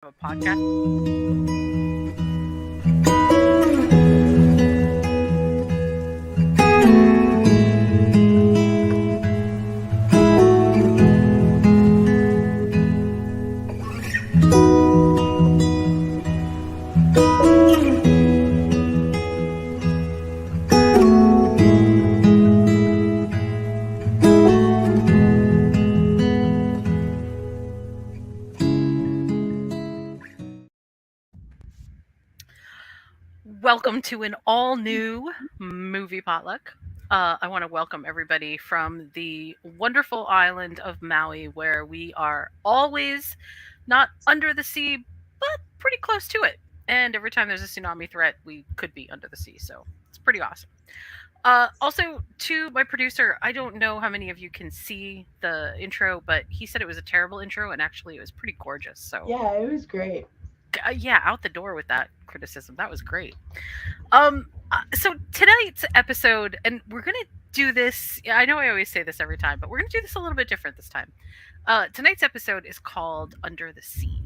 a podcast. Welcome to an all new movie potluck. I want to welcome everybody from the wonderful island of Maui, where we are always not under the sea, but pretty close to it. And every time there's a tsunami threat, we could be under the sea. So it's pretty awesome. Also, to my producer, I don't know how many of you can see the intro, but he said it was a terrible intro, and actually, it was pretty gorgeous. So, Yeah, it was great. yeah, out the door with that criticism. That was great. So tonight's episode, and we're gonna do this. I know I always say this every time, but we're gonna do this a little bit different this time. Tonight's episode is called "Under the Sea,"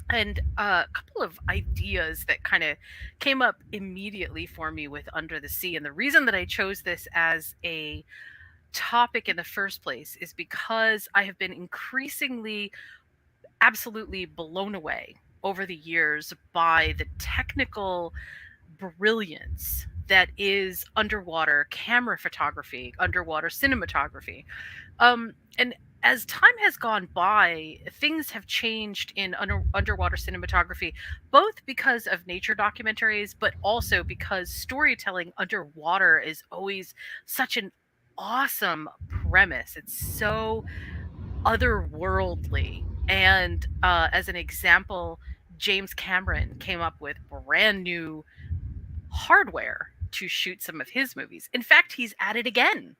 and a couple of ideas that kind of came up immediately for me with "Under the Sea," and the reason that I chose this as a topic in the first place is because I have been increasingly absolutely blown away over the years by the technical brilliance that is underwater camera photography, underwater cinematography. And as time has gone by, things have changed in underwater cinematography, both because of nature documentaries, but also because storytelling underwater is always such an awesome premise. It's so otherworldly. And as an example, James Cameron came up with brand new hardware to shoot some of his movies. In fact, he's at it again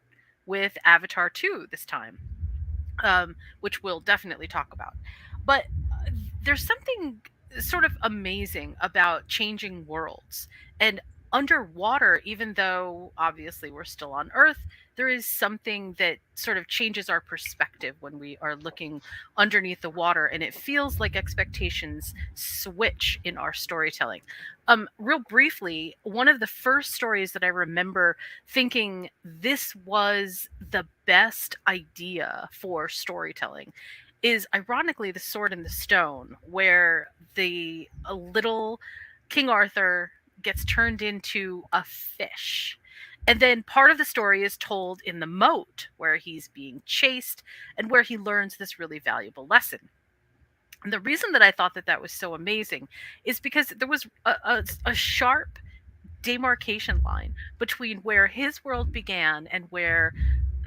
with Avatar 2 this time, which we'll definitely talk about. But there's something sort of amazing about changing worlds. And underwater, even though obviously we're still on Earth, there is something that sort of changes our perspective when we are looking underneath the water, and it feels like expectations switch in our storytelling. Real briefly, one of the first stories that I remember thinking this was the best idea for storytelling is ironically the Sword in the Stone, where the little King Arthur gets turned into a fish. And then part of the story is told in the moat, where he's being chased and where he learns this really valuable lesson. And the reason that I thought that that was so amazing is because there was a sharp demarcation line between where his world began and where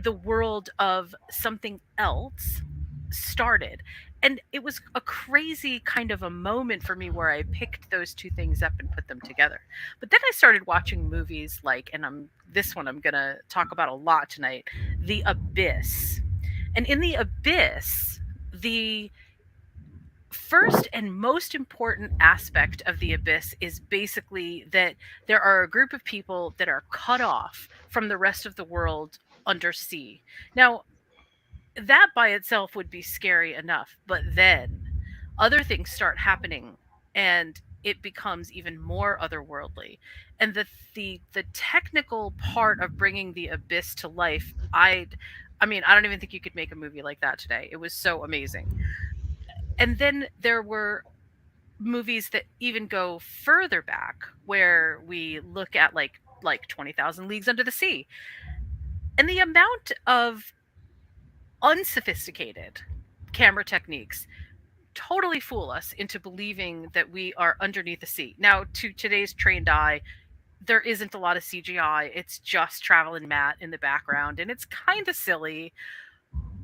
the world of something else started. And it was a crazy kind of a moment for me where I picked those two things up and put them together. But then I started watching movies like, and this one I'm going to talk about a lot tonight, The Abyss. And in The Abyss, the first and most important aspect of the abyss is basically that there are a group of people that are cut off from the rest of the world undersea. Now, that by itself would be scary enough, but then other things start happening and it becomes even more otherworldly. And the technical part of bringing the abyss to life, I mean, I don't even think you could make a movie like that today. It was so amazing. And then there were movies that even go further back where we look at like 20,000 Leagues Under the Sea. And the amount of unsophisticated camera techniques totally fool us into believing that we are underneath the sea. Now, to today's trained eye, there isn't a lot of CGI. It's just Travel and Matt in the background, and it's kind of silly,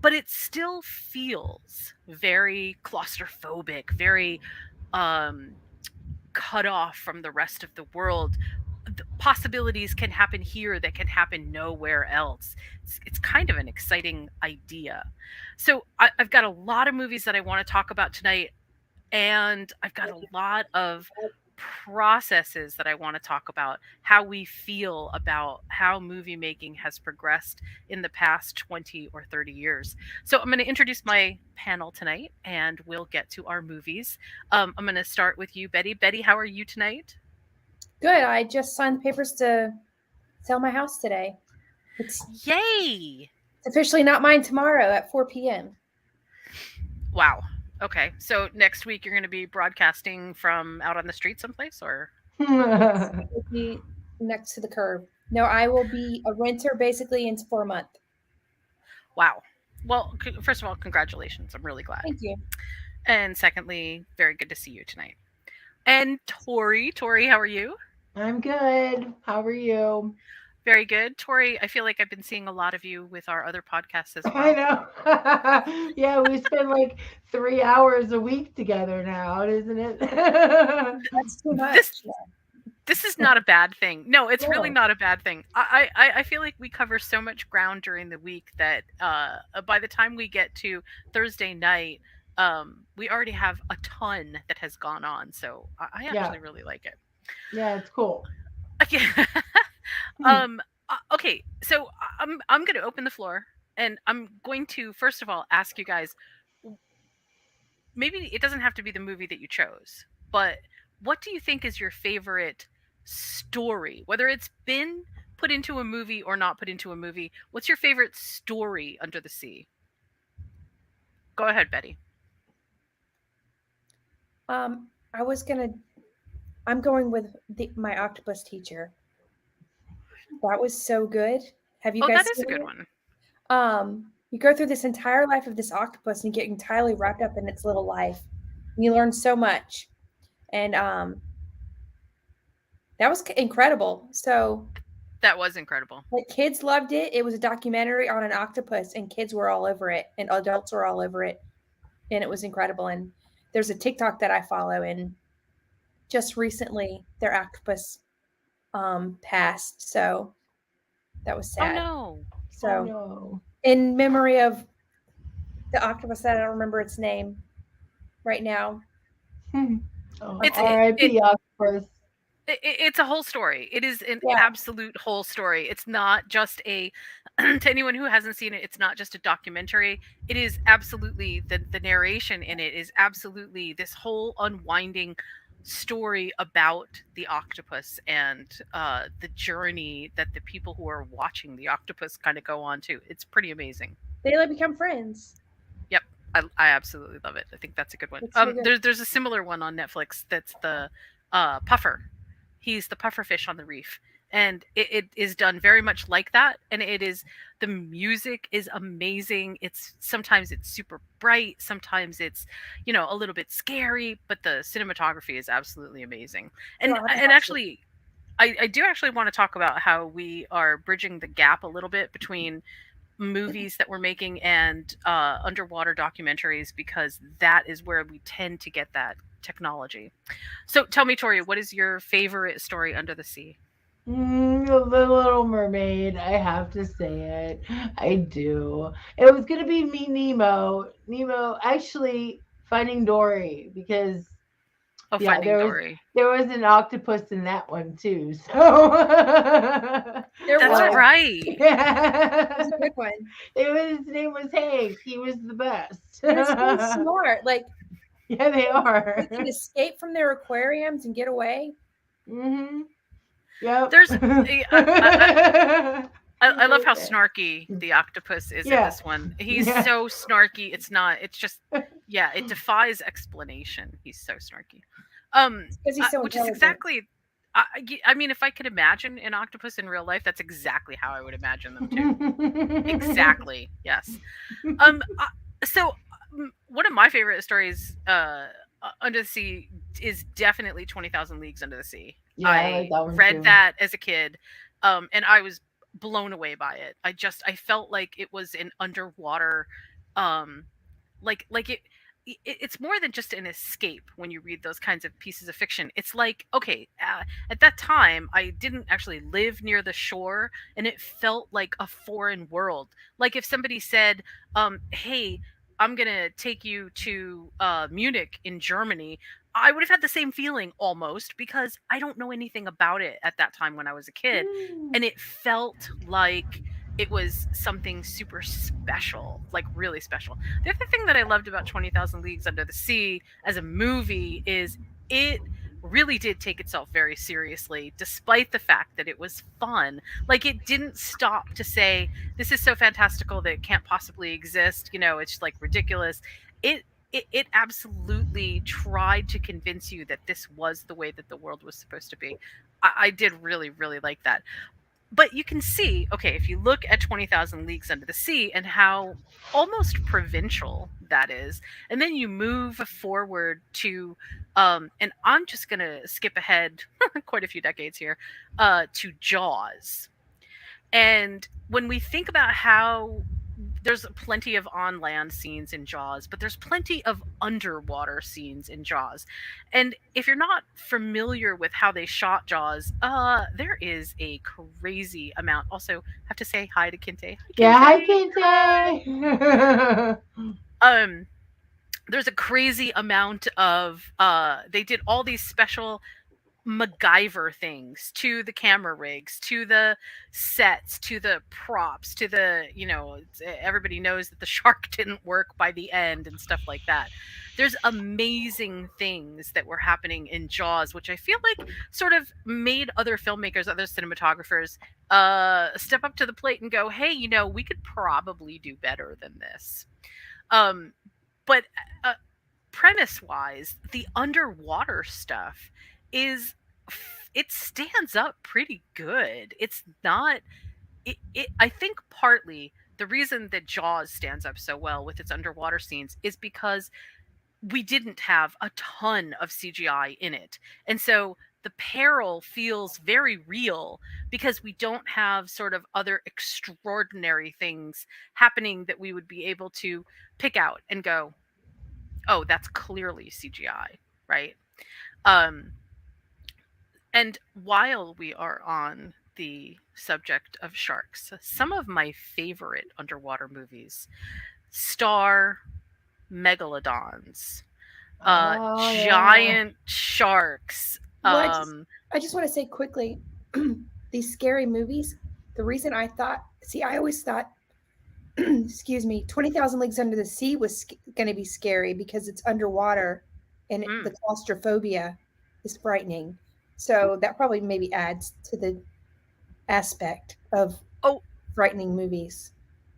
but it still feels very claustrophobic, very um cut off from the rest of the world. The possibilities can happen here that can happen nowhere else. It's kind of an exciting idea. So I've got a lot of movies that I want to talk about tonight, and I've got a lot of processes that I want to talk about, how we feel about how movie making has progressed in the past 20 or 30 years. So I'm going to introduce my panel tonight and we'll get to our movies. I'm going to start with you, Betty. Betty, how are you tonight? Good. I just signed the papers to sell my house today. It's Yay! officially not mine tomorrow at 4 p.m. Wow. Okay. So next week you're going to be broadcasting from out on the street someplace or Yes, it will be next to the curb. No, I will be a renter basically into for a month. wow. Well, first of all, congratulations. I'm really glad. Thank you. And secondly, very good to see you tonight. And Tori, Tori, how are you? I'm good. How are you? Very good. Tori, I feel like I've been seeing a lot of you with our other podcasts as I well. know. Yeah, we spend like 3 hours a week together now, isn't it? That's too This much. this is not a bad thing. No, it's really No. not a bad thing. I feel like we cover so much ground during the week that by the time we get to Thursday night, we already have a ton that has gone on. So I Yeah. actually really like it. Yeah, it's cool. Okay. Okay, so I'm going to open the floor and I'm going to first of all ask you guys, maybe it doesn't have to be the movie that you chose, but what do you think is your favorite story? Whether it's been put into a movie or not put into a movie, what's your favorite story under the sea? Go ahead, Betty. I was gonna. I'm going with my octopus teacher. That was so good. Have you Oh, guys that is seen a good it? one. You go through this entire life of this octopus and you get entirely wrapped up in its little life. And you learn so much. And that was incredible. So, That was incredible. like, kids loved it. It was a documentary on an octopus, and kids were all over it, and adults were all over it. And it was incredible. And there's a TikTok that I follow, and just recently their octopus passed. So, that was Oh sad. no. Oh So, no. in memory of the octopus that I don't remember its name right now. Oh, It's it, R.I.P. Octopus. it's a whole story. It is an Yeah, absolute whole story. It's not just a to anyone who hasn't seen it, it's not just a documentary. It is absolutely the narration in it is absolutely this whole unwinding story about the octopus and the journey that the people who are watching the octopus kind of go on to. It's pretty amazing. they like become friends. Yep. I absolutely love it. I think that's a good one. It's so good. There's a similar one on Netflix that's the puffer. He's the puffer fish on the reef, and it is done very much like that. And it is the music is amazing. It's sometimes it's super bright, sometimes it's a little bit scary, but the cinematography is absolutely amazing. No, And I haven't and watched it. actually, I do actually want to talk about how we are bridging the gap a little bit between movies that we're making and underwater documentaries because that is where we tend to get that technology. So tell me, Tori, what is your favorite story under the sea? The Little Mermaid. I have to say it. I do. It was gonna be me, Nemo. Nemo, actually, Finding Dory, because Oh, yeah, Finding Dory. there was an octopus in that one too. So There That's was. um, right. It was yeah, a good one. it was his name was Hank. He was the best. And it's so smart. Like, Yeah, they they are. can escape from their aquariums and get away. Mhm. Yep. There's I love how Okay. snarky the octopus is in Yeah. this one. He's Yeah. so snarky. It's not. It's just yeah. It defies explanation. He's so snarky. It's because he's so Which is intelligent. exactly. I mean, if I could imagine an octopus in real life, that's exactly how I would imagine them too. Exactly. Yes. Um. So one of my favorite stories, under the sea, is definitely 20,000 Leagues Under the Sea. Yeah, I like I that one read too. that as a kid, and I was blown away by it. I felt like it was an underwater, um, like it's more than just an escape when you read those kinds of pieces of fiction. It's like, okay, at that time I didn't actually live near the shore and it felt like a foreign world. Like if somebody said, hey, I'm gonna take you to Munich in Germany, I would have had the same feeling almost because I don't know anything about it at that time when I was a kid, Mm. and it felt like it was something super special, like really special. The other thing that I loved about 20,000 Leagues Under the Sea as a movie is it really did take itself very seriously, despite the fact that it was fun. Like, it didn't stop to say, this is so fantastical that it can't possibly exist. It's like ridiculous. It it absolutely tried to convince you that this was the way that the world was supposed to be. I did really, really like that. But you can see, okay, if you look at 20,000 Leagues Under the Sea and how almost provincial that is, and then you move forward to, and I'm just going to skip ahead quite a few decades here, to Jaws. And when we think about how there's plenty of on land scenes in Jaws, but there's plenty of underwater scenes in Jaws. And if you're not familiar with how they shot Jaws, there is a crazy amount. Also, have to say hi to Kinte. Hi, Yeah, hi, Kinte. Kente. Um, there's a crazy amount of they did all these special MacGyver things to the camera rigs, to the sets, to the props, to the, everybody knows that the shark didn't work by the end and stuff like that. There's amazing things that were happening in Jaws, which I feel like sort of made other filmmakers, other cinematographers, step up to the plate and go, hey, we could probably do better than this. But uh, premise wise, the underwater stuff is it stands up pretty good. It's not I think partly the reason that Jaws stands up so well with its underwater scenes is because we didn't have a ton of CGI in it. And so the peril feels very real because we don't have sort of other extraordinary things happening that we would be able to pick out and go, oh, that's clearly CGI, right? Um, and while we are on the subject of sharks, some of my favorite underwater movies star megalodons, Oh, yeah. giant sharks. Well, I just want to say quickly, these scary movies. The reason I thought, see, I always thought, excuse me, 20,000 Leagues Under the Sea was going to be scary because it's underwater, and the Mm. claustrophobia is frightening. So that probably maybe adds to the aspect of Oh, frightening movies.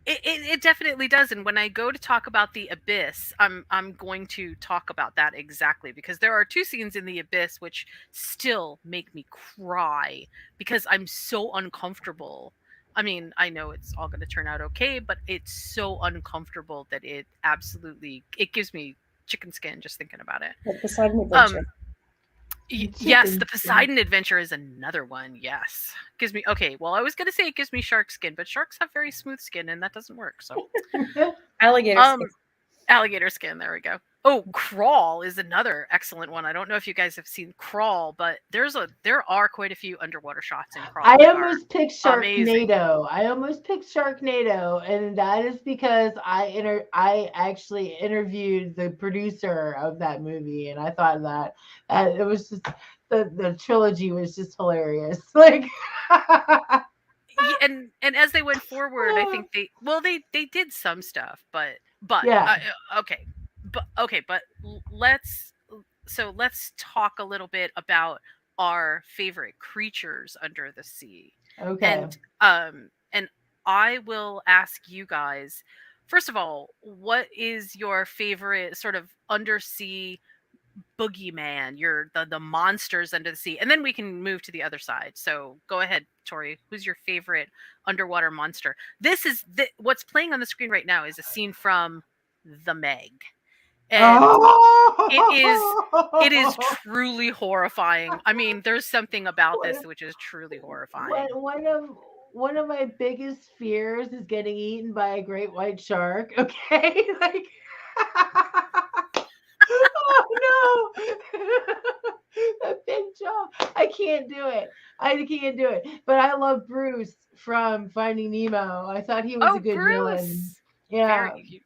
it definitely does. And when I go to talk about the abyss, I'm going to talk about that exactly because there are two scenes in the abyss which still make me cry because I'm so uncomfortable. I mean, I know it's all going to turn out okay, but it's so uncomfortable that it gives me chicken skin just thinking about it. Like Poseidon Um, Adventure. Yes, the Chicken skin. Poseidon Adventure is another one. Yes, gives me okay. Well, I was gonna say it gives me shark skin, but sharks have very smooth skin, and that doesn't work. So, Alligator skin. um, alligator skin. There we go. Oh, Crawl is another excellent one. I don't know if you guys have seen Crawl, but there are quite a few underwater shots in Crawl I that are almost picked amazing. Sharknado. I almost picked Sharknado, and that is because I actually interviewed the producer of that movie, and I thought that it was just the trilogy was just hilarious. Like, And as they went forward, I think they did some stuff, but yeah, okay, but let's talk a little bit about our favorite creatures under the sea, okay, and I will ask you guys first of all, what is your favorite sort of undersea boogeyman, the monsters under the sea, and then we can move to the other side. So go ahead, Tori. Who's your favorite underwater monster? What's playing on the screen right now is a scene from The Meg, and it is oh, truly horrifying. I mean, there's something about this one, which is truly one horrifying. one of one of my biggest fears is getting eaten by a great white shark. Okay, like. Oh no, that big jaw. I can't do it. I can't do it. But I love Bruce from Finding Nemo. I thought he was a Oh, good villain. Bruce. Yeah. Very.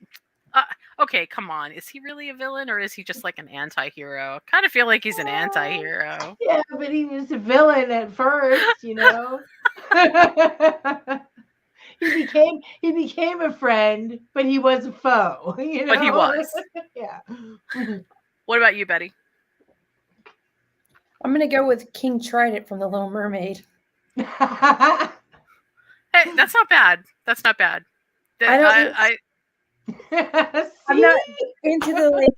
Okay, come on. Is he really a villain or is he just like an anti-hero? Kind of feel like he's an anti-hero. Yeah, but he was a villain at first, you know. He became a friend, but he was a foe, you But he know. was. Yeah. What about you, Betty? I'm gonna go with King Trident from The Little Mermaid. Hey, that's not bad. That's not bad. I don't. I'm See? not into the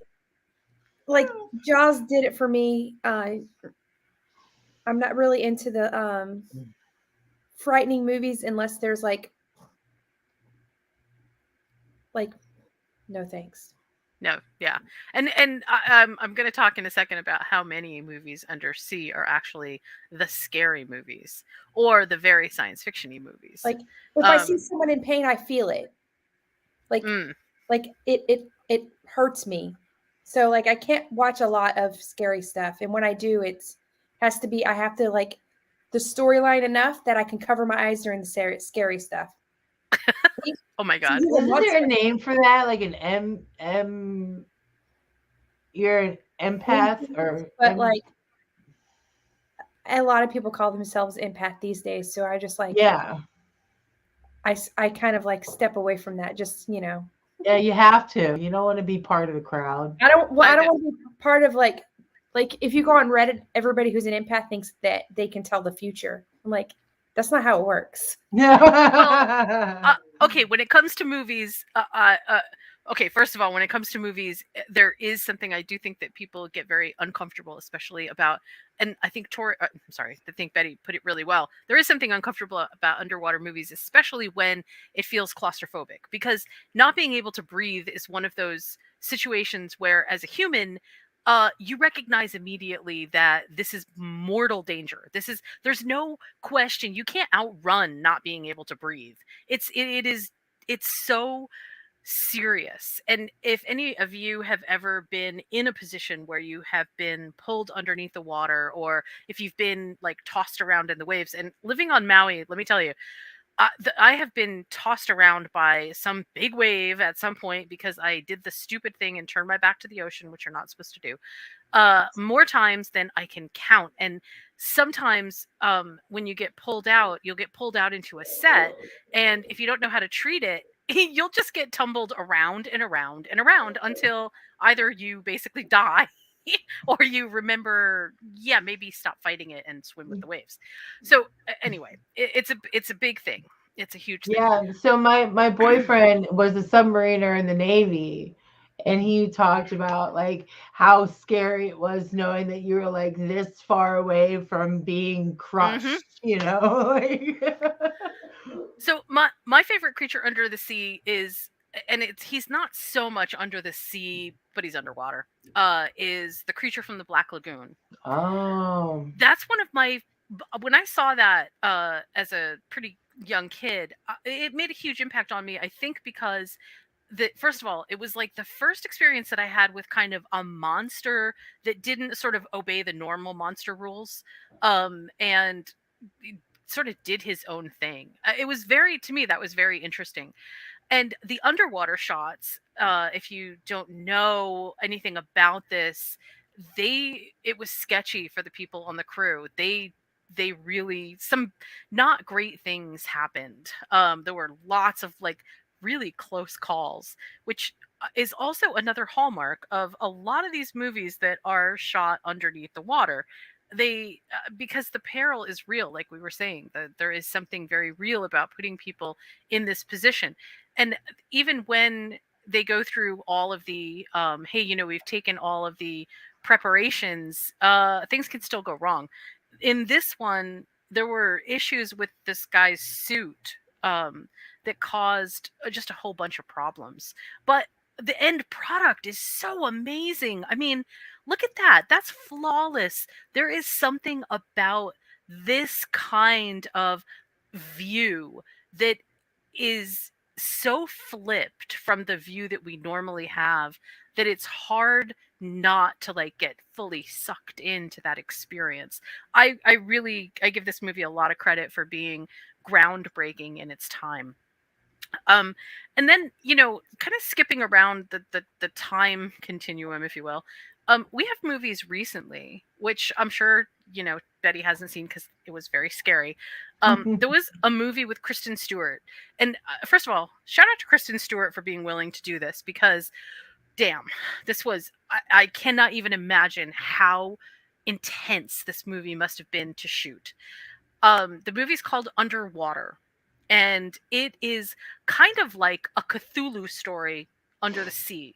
like Jaws did it for me. I'm not really into the frightening movies unless there's like no thanks. No, yeah, and I'm going to talk in a second about how many movies under sea are actually the scary movies or the very science fictiony movies. Like if I see Um, someone in pain, I feel it. Like mm, it hurts me. So like I can't watch a lot of scary stuff, and when I do, it's has to be I have to like the storyline enough that I can cover my eyes during the scary stuff. oh my So god. he's a Isn't there monster, a name for that? Like an M, you're an empath or but like a lot of people call themselves empath these days. So I just like yeah. I kind of like step away from that. Just Yeah, you have to. You don't want to be part of the crowd. I don't. Well, I I don't do. want to be part of like if you go on Reddit, everybody who's an empath thinks that they can tell the future. I'm like, that's not how it works. Well, Yeah. okay, when it comes to movies, okay, first of all, when it comes to movies, there is something I do think that people get very uncomfortable, especially about, and I think sorry, I think Betty put it really well. There is something uncomfortable about underwater movies, especially when it feels claustrophobic, because not being able to breathe is one of those situations where, as a human, you recognize immediately that this is mortal danger. There's no question. You can't outrun not being able to breathe. It's so serious. And if any of you have ever been in a position where you have been pulled underneath the water, or if you've been like tossed around in the waves, and living on Maui, let me tell you, I have been tossed around by some big wave at some point because I did the stupid thing and turned my back to the ocean, which you're not supposed to do, more times than I can count. And sometimes when you get pulled out, you'll get pulled out into a set, and if you don't know how to treat it, you'll just get tumbled around and around and around until either you basically die or you remember, yeah, maybe stop fighting it and swim with the waves. So anyway, it's a big thing. It's a huge thing. Yeah, so my boyfriend was a submariner in the Navy, and he talked about like how scary it was knowing that you were like this far away from being Hmm. crushed, you know? Like, So my favorite creature under the sea is, and it's he's not so much under the sea, but he's underwater. Is the creature from the Black Lagoon. oh. That's one of my, when I saw that as a pretty young kid, it made a huge impact on me. I think because first of all, it was like the first experience that I had with kind of a monster that didn't sort of obey the normal monster rules, and sort of did his own thing. It was very, to me, that was very interesting. And the underwater shots, if you don't know anything about this, it was sketchy for the people on the crew. They really, some not great things happened. There were lots of like really close calls, which is also another hallmark of a lot of these movies that are shot underneath the water. They because the peril is real, like we were saying, that there is something very real about putting people in this position. And even when they go through all of the hey, we've taken all of the preparations, things can still go wrong. In this one, there were issues with this guy's suit, that caused just a whole bunch of problems, but the end product is so amazing. I mean, look at that, that's flawless. There is something about this kind of view that is so flipped from the view that we normally have, that it's hard not to like get fully sucked into that experience. I give this movie a lot of credit for being groundbreaking in its time. Um, and then, kind of skipping around the time continuum, if you will, we have movies recently, which I'm sure, Betty hasn't seen because it was very scary. There was a movie with Kristen Stewart. And first of all, shout out to Kristen Stewart for being willing to do this because, damn, I cannot even imagine how intense this movie must have been to shoot. The movie's called Underwater, and it is kind of like a Cthulhu story under the sea.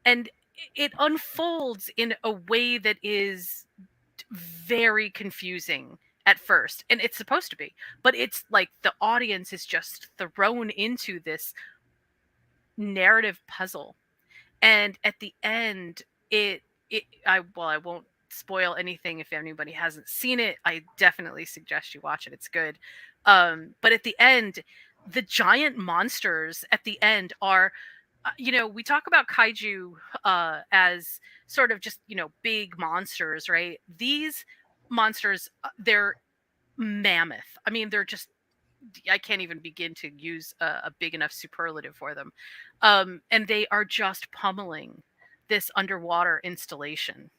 And it unfolds in a way that is very confusing at first, and it's supposed to be, but it's like the audience is just thrown into this narrative puzzle, and at the end, I won't spoil anything if anybody hasn't seen it. I definitely suggest you watch it. It's good. But at the end, the giant monsters at the end are, we talk about kaiju as sort of just, big monsters, right? These monsters, they're mammoth. I mean, they're just, I can't even begin to use a big enough superlative for them. And they are just pummeling this underwater installation.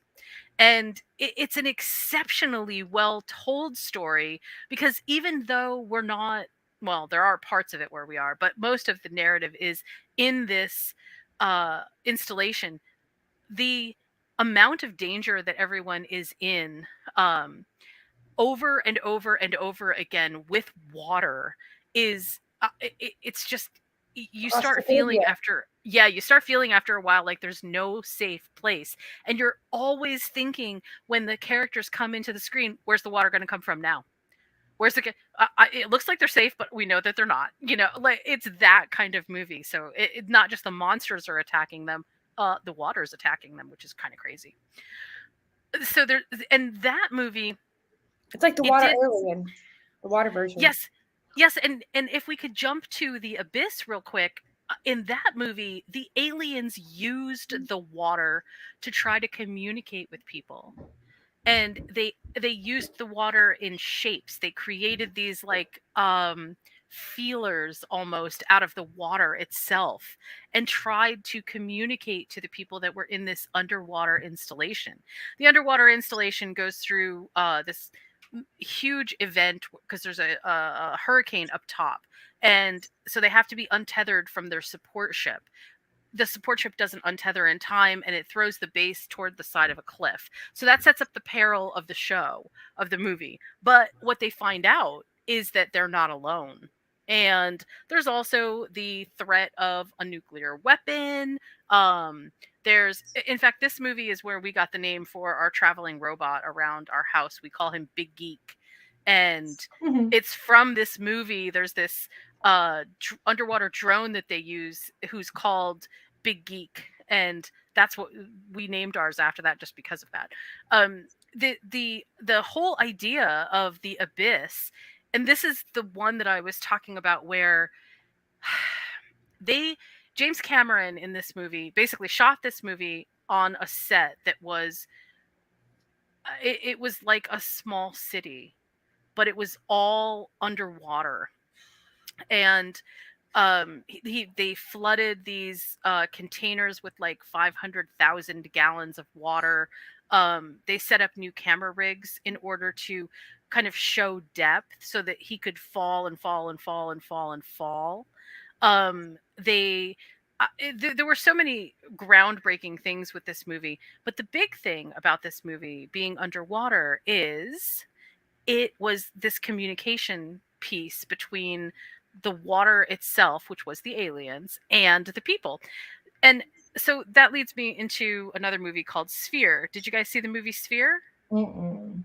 And it's an exceptionally well told story because even though we're not, well, there are parts of it where we are, but most of the narrative is in this installation. The amount of danger that everyone is in, um, over and over and over again with water is it's just you start feeling Claustrophobia. after, yeah, you start feeling after a while like there's no safe place, and you're always thinking when the characters come into the screen, where's the water going to come from now? Where's the it looks like they're safe, but we know that they're not, like it's that kind of movie. So not just the monsters are attacking them, the water is attacking them, which is kind of crazy. So there, and that movie, It's like the it water did. alien, the water version. Yes. Yes, and if we could jump to The Abyss real quick, in that movie, the aliens used the water to try to communicate with people. And they used the water in shapes. They created these like feelers almost out of the water itself and tried to communicate to the people that were in this underwater installation. The underwater installation goes through this huge event because there's a hurricane up top, and so they have to be untethered from their support ship. The support ship doesn't untether in time, and it throws the base toward the side of a cliff. So that sets up the peril of the show, of the movie. But what they find out is that they're not alone. And there's also the threat of a nuclear weapon. In fact, this movie is where we got the name for our traveling robot around our house. We call him Big Geek. And Mhm. it's from this movie. There's this underwater drone that they use who's called Big Geek, and that's what we named ours after that, just because of that. The whole idea of the abyss, and this is the one that I was talking about, where they James Cameron in this movie basically shot this movie on a set that was it was like a small city, but it was all underwater. And they flooded these containers with like 500,000 gallons of water. They set up new camera rigs in order to kind of show depth so that he could fall and fall and fall and fall and fall. They there were so many groundbreaking things with this movie, but the big thing about this movie being underwater is it was this communication piece between the water itself, which was the aliens, and the people. And so that leads me into another movie called Sphere. Did you guys see the movie Sphere? Mm-mm.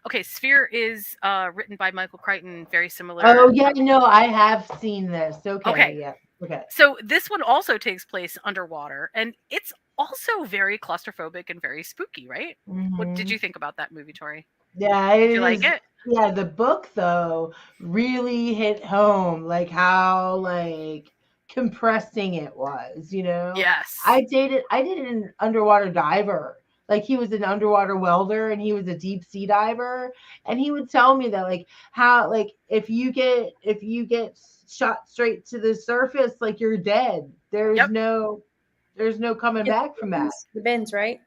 Okay, Sphere is written by Michael Crichton, very Oh similar. yeah, no, I have seen this. Okay, Okay, yeah. Okay. so this one also takes place underwater, and it's also very claustrophobic and very spooky, right? What did Hmm. you think about that movie, Tori? Yeah, it Did you like is. it? Yeah, the book though really hit home, like how like compressing it was. Yes. I dated an underwater diver like he was an underwater welder and he was a deep sea diver, and he would tell me that like how like if you get shot straight to the surface, like you're dead. Yep. There's no coming back from that. The bends, right?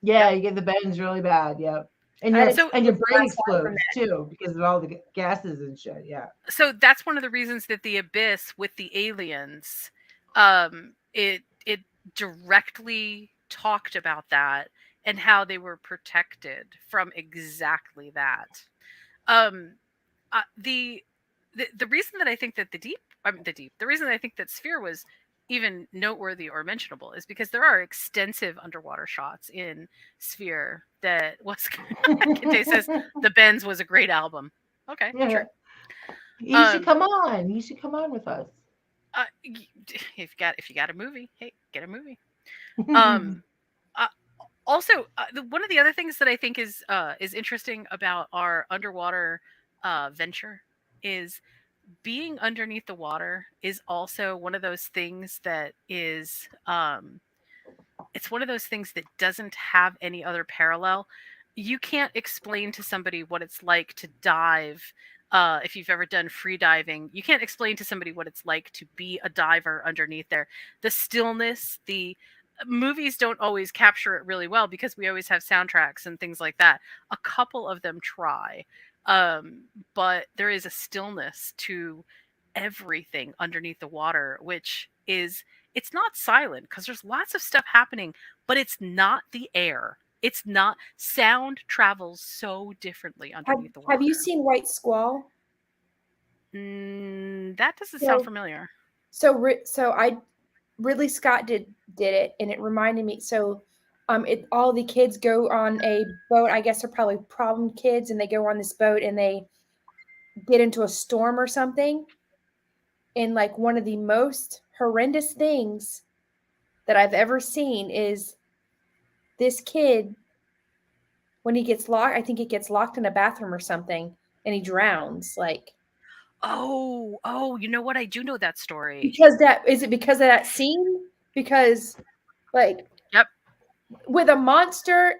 Yeah, Yep. you get the bends really bad. Yep. And I had So your brain last time from explodes too because of all the gases and shit. Yeah. so that's one of the reasons that the abyss with the aliens, it directly talked about that and how they were protected from exactly that. Um, the reason that I think that the reason that I think that Sphere was even noteworthy or mentionable is because there are extensive underwater shots in Sphere that was Kinte says the Bends was a great album. Okay, Yeah. true. You should come on. You should come on with us. If you got a movie, hey, get a movie. Um, uh, Also, one of the other things that I think is interesting about our underwater venture is being underneath the water is also one of those things that is it's one of those things that doesn't have any other parallel. You can't explain to somebody what it's like to dive. If you've ever done free diving, you can't explain to somebody what it's like to be a diver underneath there. The stillness, the movies don't always capture it really well because we always have soundtracks and things like that. A couple of them try, but there is a stillness to everything underneath the water, which is it's not silent because there's lots of stuff happening, but it's not the air. It's not sound travels so differently underneath the water. Have you seen White Squall? That doesn't sound familiar. So Ridley Scott did it, and it reminded me. So, all the kids go on a boat. I guess they're probably problem kids, and they go on this boat and they get into a storm or something. And like one of the most horrendous things that I've ever seen is this kid when he gets locked. I think he gets locked in a bathroom or something, and he drowns. Like, oh, you know what? I do know that story. because of that scene? Because like, yep, with a monster,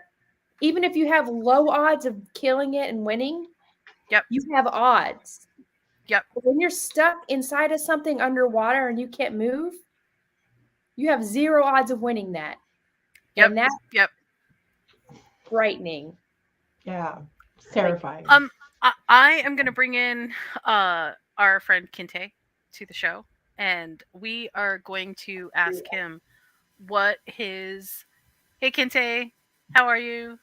even if you have low odds of killing it and winning, yep, you have odds. Yep. But when you're stuck inside of something underwater and you can't move, you have 0 odds of winning that. Yep. And that's yep. frightening. Yeah. It's terrifying. I am going to bring in our friend Kinte to the show, and we are going to ask him what his. Hey, Kinte, how are you?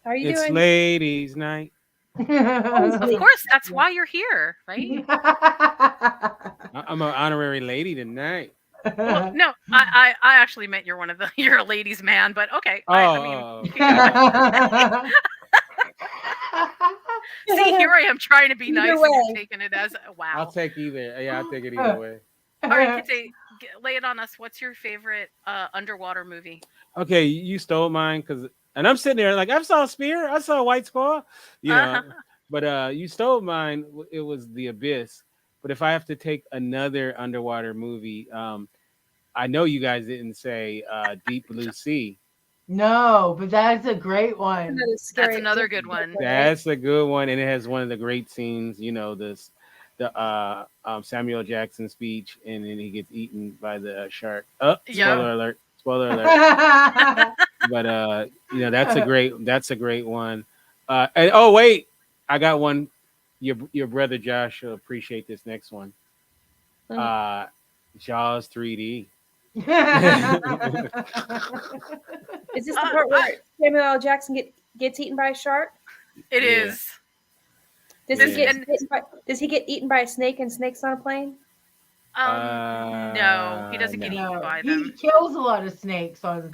How are you It's doing? ladies' night. Of course, that's why you're here, right? I'm an honorary lady tonight. Well, no, I actually meant you're a ladies' man, but okay. See, here I am trying to be nice, and you're taking it as wow. I'll take either. Yeah, I'll take it either way. All right, Kinte, lay it on us. What's your favorite underwater movie? Okay, you stole mine and I'm sitting there like I saw Spear, I saw White Squall, but you stole mine. It was The Abyss. But if I have to take another underwater movie, I know you guys didn't say Deep Blue Sea. No, but that's a great one. That's another good one. That's a good one, and it has one of the great scenes. You know, the Samuel Jackson speech, and then he gets eaten by the shark. Spoiler alert! Spoiler alert! But that's a great one. And oh wait, I got one. Your brother Josh will appreciate this next one. Jaws 3D. Is this the part where Samuel L. Jackson gets eaten by a shark? It is. Does he get eaten by a snake and snakes on a plane? No, he doesn't get eaten by them. He kills a lot of snakes on the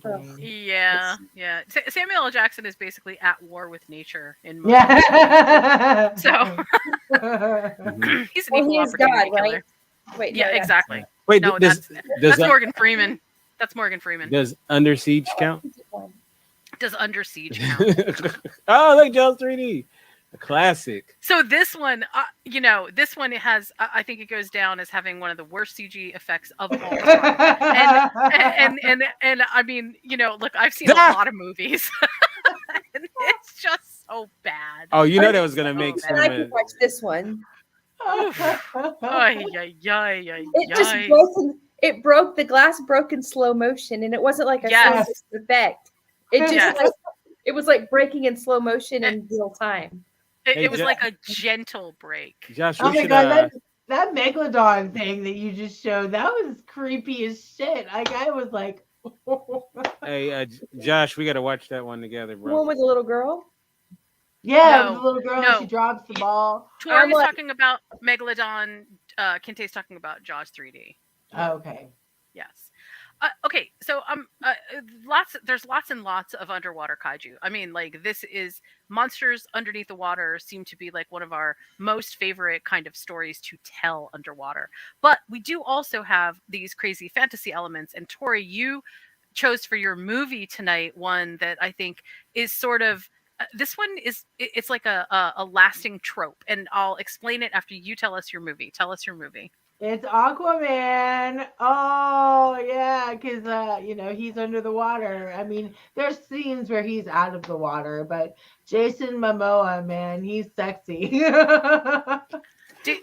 plane. Yeah. Samuel L. Jackson is basically at war with nature in movies. Yeah. So he's an equal opportunity killer. Right? Wait, yeah, exactly. Wait, no, that's Morgan Freeman. That's Morgan Freeman. Does Under Siege count? Does Under Siege count? Oh, look, Jaws 3D. A classic. So this one, this one has, I think it goes down as having one of the worst CG effects of all time. And I mean, look, I've seen a lot of movies, and it's just so bad. Oh, you I know was that gonna was gonna say, make and I could some. watch this one. Oof. Ay, ay, ay, ay, It just ay. broke the glass broke in slow motion, and it wasn't like a slow Yes. motion effect. It just Yes. like it was like breaking in slow motion in real time. Hey, It was like a gentle break. Josh, Oh we my should. god, that megalodon thing that you just showed, that was creepy as shit. Like I was like, Hey, Josh, we got to watch that one together, The bro. one with the little girl. yeah, No, the little girl, no. she drops the ball. Tori I'm is like- talking about Megalodon. Kinte's talking about Jaws 3D. Oh, okay. Yes. Okay, so there's lots and lots of underwater kaiju. I mean, like this is monsters underneath the water seem to be like one of our most favorite kind of stories to tell underwater. But we do also have these crazy fantasy elements. And Tori, you chose for your movie tonight one that I think is sort of this one is it's like a lasting trope, and I'll explain it after you tell us your movie. Tell us your movie. It's Aquaman. Oh yeah, because he's under the water. I mean, there's scenes where he's out of the water, but Jason Momoa, man, he's sexy. Do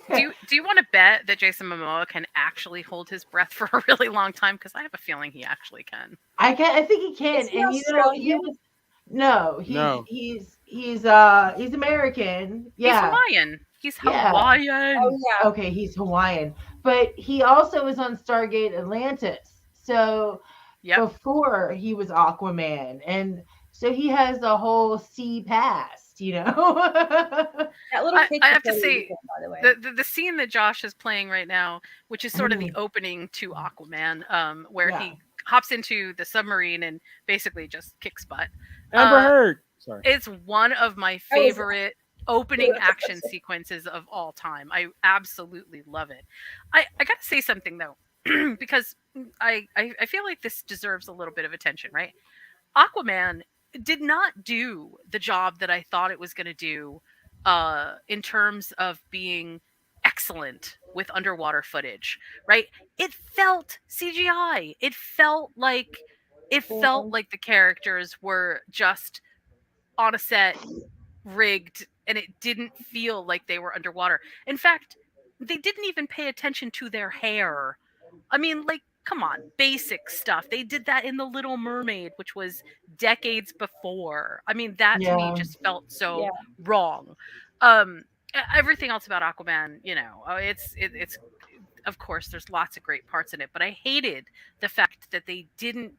you want to bet that Jason Momoa can actually hold his breath for a really long time? Because I have a feeling he actually can. I think he can. Is he And he Australian? was no, No. he's American. He's Yeah. Hawaiian. He's Yeah. Hawaiian. Oh yeah. Okay, he's Hawaiian. But he also was on Stargate Atlantis. So Yep. before he was Aquaman. And so he has a whole sea past, That little I picture have to photo say, you took, by the way. the scene that Josh is playing right now, which is sort of the opening to Aquaman, where Yeah. he hops into the submarine and basically just kicks butt. Amber Heard. Sorry. It's one of my That was- favorite opening action sequences of all time. I absolutely love it. I gotta say something though, because I feel like this deserves a little bit of attention, right? Aquaman did not do the job that I thought it was going to do in terms of being excellent with underwater footage, right? It felt CGI. It felt like the characters were just on a set rigged, and it didn't feel like they were underwater. In fact, they didn't even pay attention to their hair. I mean, like, come on, basic stuff. They did that in The Little Mermaid, which was decades before. I mean, that to me just felt so wrong. Everything else about Aquaman, it's of course there's lots of great parts in it, but I hated the fact that they didn't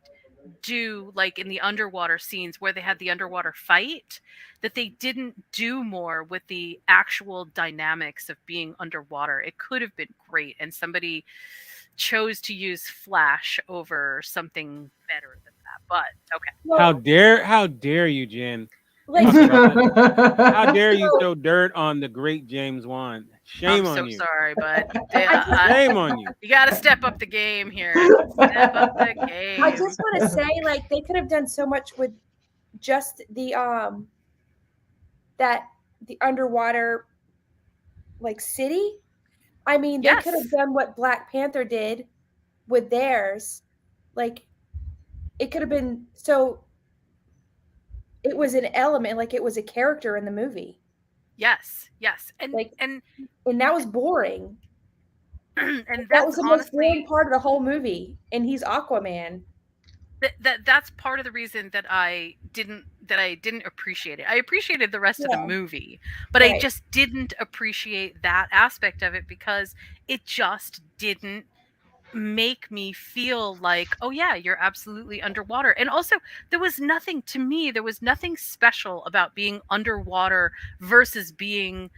do, like in the underwater scenes where they had the underwater fight, that they didn't do more with the actual dynamics of being underwater. It could have been great, and somebody chose to use Flash over something better than that. But okay. Well, How dare you, Jen? like, How dare you throw dirt on the great James Wan? Shame I'm on so you. sorry, but Shame on you. you got to step up the game here. Step up the game. I just want to say, like, they could have done so much with just the the underwater like city. I mean, they could have Yes. done what Black Panther did with theirs. Like, it could have been so. It was an element, like it was a character in the movie, Yes, and Like, and and that was boring. and That that's was the most boring honestly part of the whole movie. And he's Aquaman. that's part of the reason that I didn't appreciate it. I appreciated the rest of the Yeah. movie, but I Right. just didn't appreciate that aspect of it because it just didn't make me feel like, oh yeah, you're absolutely underwater. And also, there was nothing special about being underwater versus being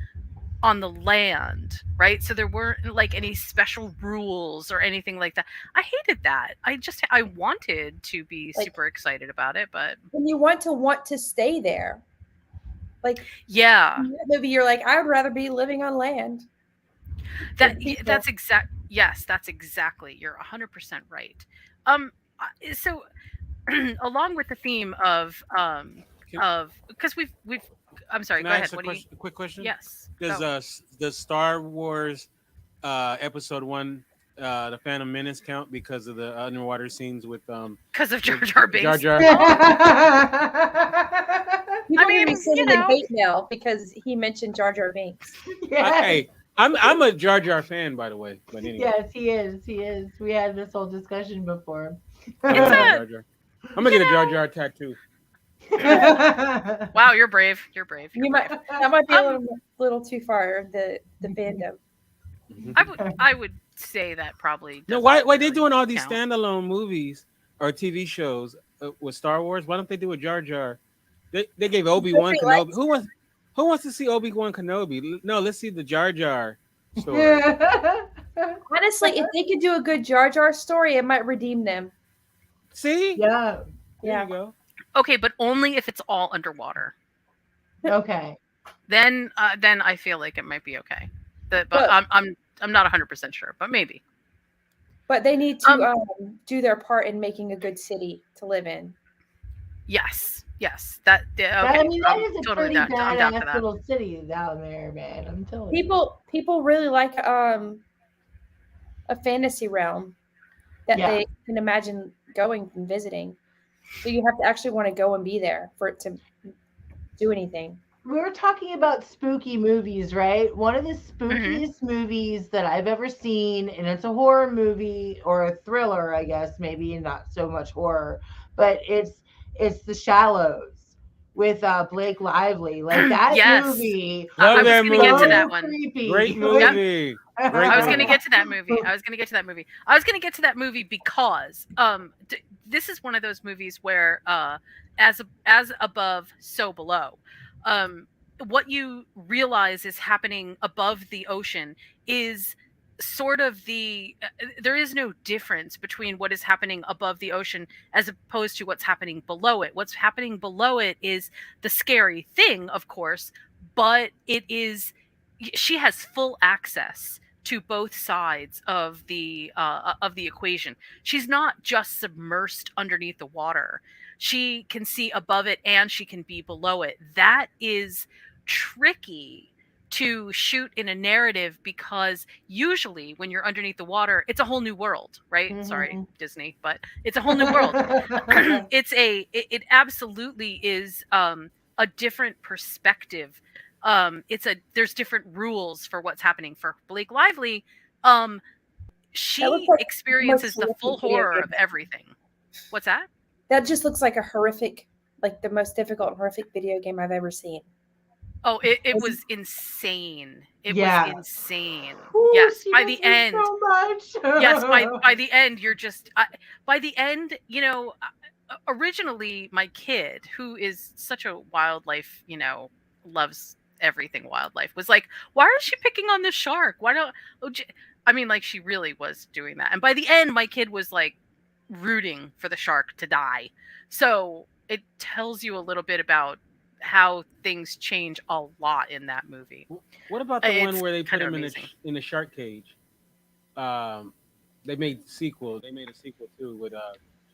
on the land, right? So there weren't like any special rules or anything like that. I hated that. I wanted to be Like- super excited about it, but And you want to stay there. Like, yeah, in that movie, you're like, I would rather be living on land. people. that's exactly, you're 100% right. So along with the theme of of because we've. I'm sorry. Can Go I ahead. ask a What do you? question? A quick question. Yes. Does Go. does Star Wars Episode One, the Phantom Menace count because of the underwater scenes Because of Jar with Jar Jar Binks. Jar? People I are gonna be mean, you sending in know, hate mail because he mentioned Jar Jar Binks. Yes. Hey, I'm a Jar Jar fan, by the way. But anyway, Yes, he is. He is. We had this whole discussion before. I it's love a Jar Jar. I'm gonna you get a Jar know. Jar tattoo. Wow, you're brave. You're brave. You're You might brave. that might be a Um, little too far the fandom. I would say that probably No, doesn't why they really doing all these count. standalone movies or TV shows with Star Wars? Why don't they do a Jar Jar? They gave Obi Wan Nobody Kenobi. likes Who wants to see Obi Wan Kenobi? No, let's see the Jar Jar story. Honestly, if they could do a good Jar Jar story, it might redeem them. See, Yeah. there you Yeah. go. Okay, but only if it's all underwater. Okay. Then I feel like it might be okay. But But I'm not 100% sure, but maybe. but they need to Um, do their part in making a good city to live in. yes. That yeah, I okay. mean, that I'm is a totally pretty down. I'm down for badass that. little city down there, man. I'm telling you. People really like a fantasy realm that Yeah. they can imagine going and visiting. So you have to actually want to go and be there for it to do anything. We were talking about spooky movies, right? One of the Hmm. spookiest movies that I've ever seen, and it's a horror movie or a thriller, I guess, maybe not so much horror, but it's The Shallows with Blake Lively. Like that Yes. movie I Love was was that gonna get to movie. that so one. Great creepy. Yep. movie. Great I was gonna movie. get to that movie. I was gonna get to that movie. I was gonna get to that movie because this is one of those movies where as above, so below. Um, what you realize is happening above the ocean is sort of there is no difference between what is happening above the ocean as opposed to what's happening below it. What's happening below it is the scary thing, of course, but it is she has full access to both sides of the equation. She's not just submersed underneath the water. She can see above it and she can be below it. That is tricky to shoot in a narrative because usually when you're underneath the water, it's a whole new world, right? Sorry, Mhm. Disney, but it's a whole new world. It absolutely is a different perspective. There's different rules for what's happening for Blake Lively. um That looks she like the most experiences the full horrific video horror game. of everything. What's that? That just looks like a horrific, like the most difficult and horrific video game I've ever seen. Oh, it It's- was insane. It was Yeah. insane. Ooh, Yes, she by the misses end. so much. Yes, by the end, you're just by the end, originally my kid, who is such a wildlife, loves everything wildlife, was like, "Why is she picking on the shark? Why don't?" I mean, like she really was doing that. And by the end, my kid was like rooting for the shark to die. So it tells you a little bit about how things change a lot in that movie. What about the one It's where they put kind of him amazing. in the shark cage? Um, they made sequel. They made a sequel too with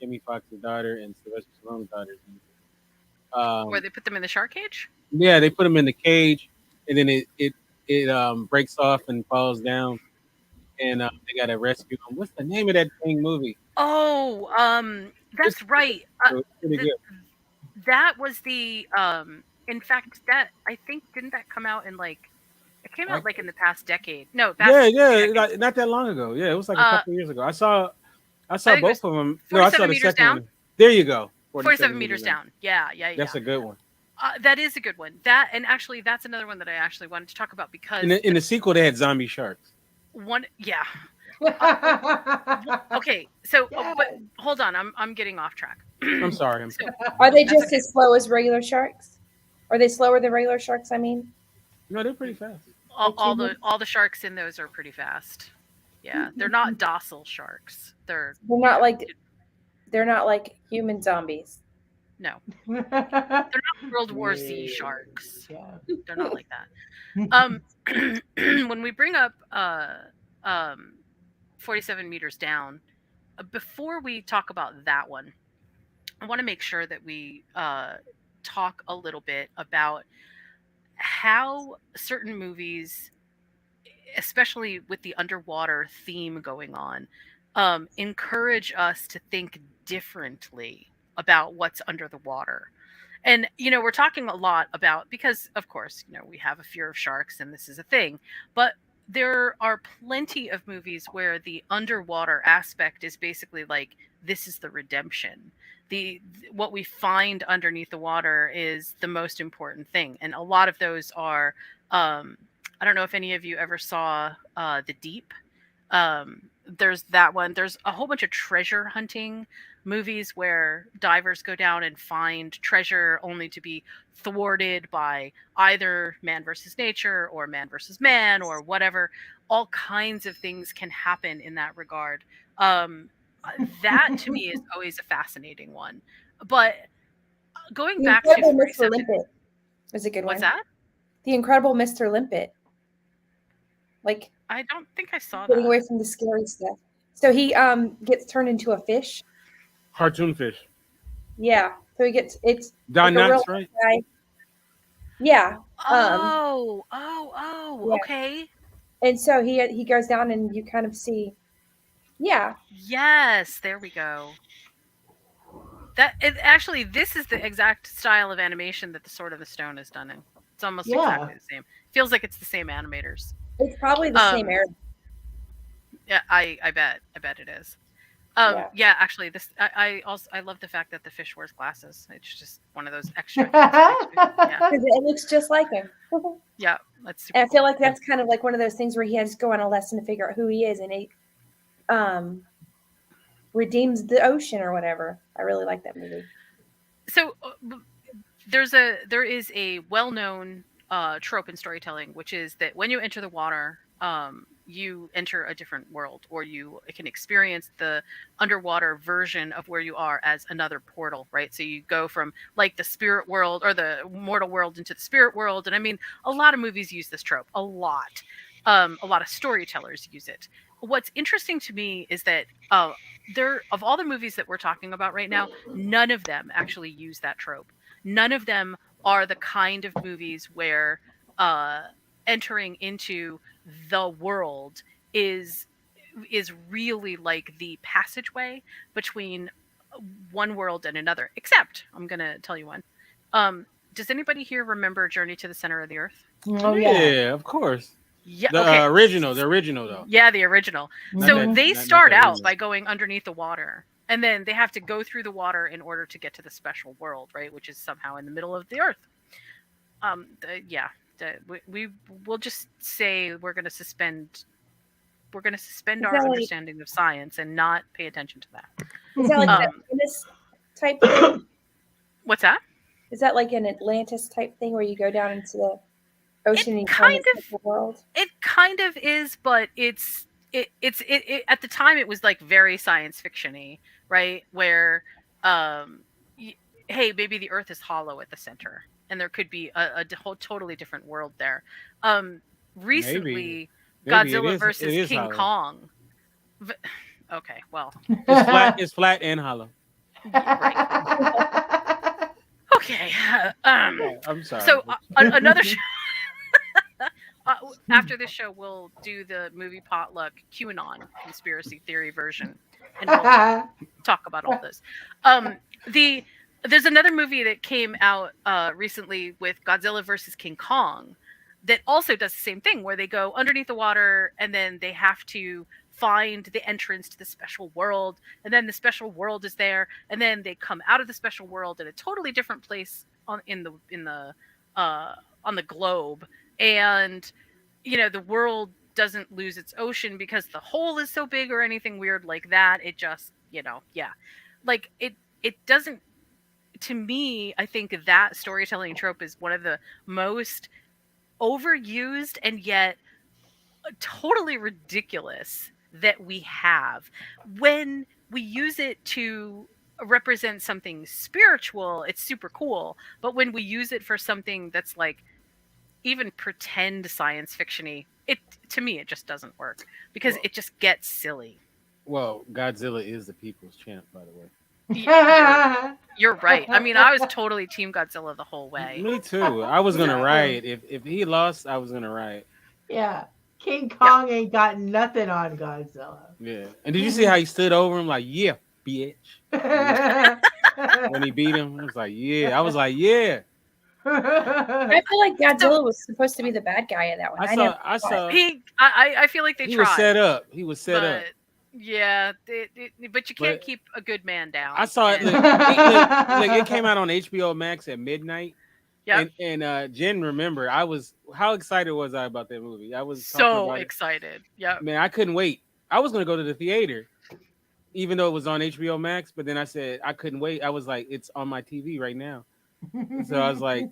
Jamie Foxx's daughter and Sylvester Stallone's daughter. Where Um, they put them in the shark cage? yeah, they put him in the cage, and then it breaks off and falls down, and they gotta rescue him. What's the name of that dang movie? Oh, It's that's right. pretty Th- good. that was in fact, that I think, didn't that come out in like, it came I, out like in the past decade. No, yeah, past two yeah, decades. not that long ago. Yeah, it was like a Uh, couple of years ago. I I saw think it both was of them. No, I saw 47 the meters second down. one. There you go. 47 meters meters down. down. Yeah. That's a good one. That is a good one. That, and actually, that's another one that I actually wanted to talk about In because in the sequel, they had zombie sharks. yeah. Okay, so Yeah. but hold on, I'm getting off track. I'm sorry. So Are they that's just okay. as slow as regular sharks? Are they slower than regular sharks? I mean, No, they're pretty fast. All the sharks in those are pretty fast. Yeah, they're not docile sharks. They're they're not like human zombies. no, they're not World War Z sharks. Yeah. They're not like that. When we bring up um 47 meters down, before we talk about that one, I want to make sure that we talk a little bit about how certain movies, especially with the underwater theme going on, encourage us to think differently about what's under the water. And, we're talking a lot about, because, of course, we have a fear of sharks and this is a thing, but there are plenty of movies where the underwater aspect is basically like, this is the redemption. What we find underneath the water is the most important thing. And a lot of those are, I don't know if any of you ever saw The Deep. There's that one. There's a whole bunch of treasure hunting movies where divers go down and find treasure only to be thwarted by either man versus nature or man versus man or whatever. All kinds of things can happen in that regard. Um, that to me is always a fascinating one. But going The back to Incredible Mr. 47, Limpet is a good what's one. that? The Incredible Mr. Limpet. Like I don't think I saw getting that. away from the scary stuff. So he gets turned into a fish. Cartoon fish. Yeah. So it's Don like a real Knotts, right? guy. Yeah. Yeah. Okay. And so he goes down and you kind of see. Yeah. Yes, there we go. Actually, this is the exact style of animation that the Sword of the Stone is done in. It's almost Yeah. exactly the same. Feels like it's the same animators. It's probably the same era. Yeah, I bet it is. Yeah, actually, I love the fact that the fish wears glasses. It's just one of those extra things. Yeah, Because it looks just like him. yeah, that's super. And I feel like that's kind of like one of those things where he has to go on a lesson to figure out who he is, and he redeems the ocean or whatever. I really like that movie. So there is a well-known trope in storytelling, which is that when you enter the water, you enter a different world, or you can experience the underwater version of where you are as another portal, right? So you go from like the spirit world or the mortal world into the spirit world. And I mean, a lot of movies use this trope, a lot. A lot of storytellers use it. What's interesting to me is that of all the movies that we're talking about right now, none of them actually use that trope. None of them are the kind of movies where entering into the world is really like the passageway between one world and another. Except, I'm gonna tell you one. Does anybody here remember Journey to the Center of the Earth? Oh yeah. Of course. Yeah. The Okay. original though. Yeah, the original. Not So that- they not start that out remake. by going underneath the water, and then they have to go through the water in order to get to the special world, right? Which is somehow in the middle of the earth. We will just say we're going to suspend our that like- understanding of science and not pay attention to that. Is that like an Um, Atlantis type thing? What's that? Is that like an Atlantis type thing where you go down into the ocean and you kind find of- the world? It kind of is, but it's at the time it was like very science fiction-y, right? Where hey, maybe the earth is hollow at the center and there could be a whole totally different world there. Recently Maybe Godzilla versus it is King hollow. Kong. Okay, well, It's flat and hollow. right. Okay. I'm sorry. So another show. After this show, we'll do the movie Potluck QAnon conspiracy theory version, and we'll talk about all this. There's another movie that came out recently with Godzilla versus King Kong that also does the same thing, where they go underneath the water and then they have to find the entrance to the special world, and then the special world is there, and then they come out of the special world in a totally different place on the globe, and the world doesn't lose its ocean because the hole is so big or anything weird like that. It just like it doesn't. To me, I think that storytelling trope is one of the most overused and yet totally ridiculous that we have. When we use it to represent something spiritual, it's super cool, but when we use it for something that's like even pretend science fiction-y, to me it just doesn't work because it just gets silly. Well, Godzilla is the people's champ, by the way. You're right. I mean, I was totally Team Godzilla the whole way. Me too. I was gonna So- riot if he lost. I was gonna riot. Yeah. King Yeah. Kong ain't got nothing on Godzilla. Yeah. And did you see how he stood over him like, yeah, bitch? When he beat him, I was like, yeah. I was like, yeah. I feel like Godzilla was supposed to be the bad guy in that one. I saw. I feel like they He tried. was set up. He was set but up. yeah, but you can't But keep a good man down. I saw it. and- Look, it came out on HBO Max at midnight. Yep. And Jen, remember, how excited was I about that movie? I was talking so about excited. Yep. it. Man, I couldn't wait. I was gonna go to the theater, even though it was on HBO Max. But then I said I couldn't wait. I was like, it's on my TV right now. So I was like,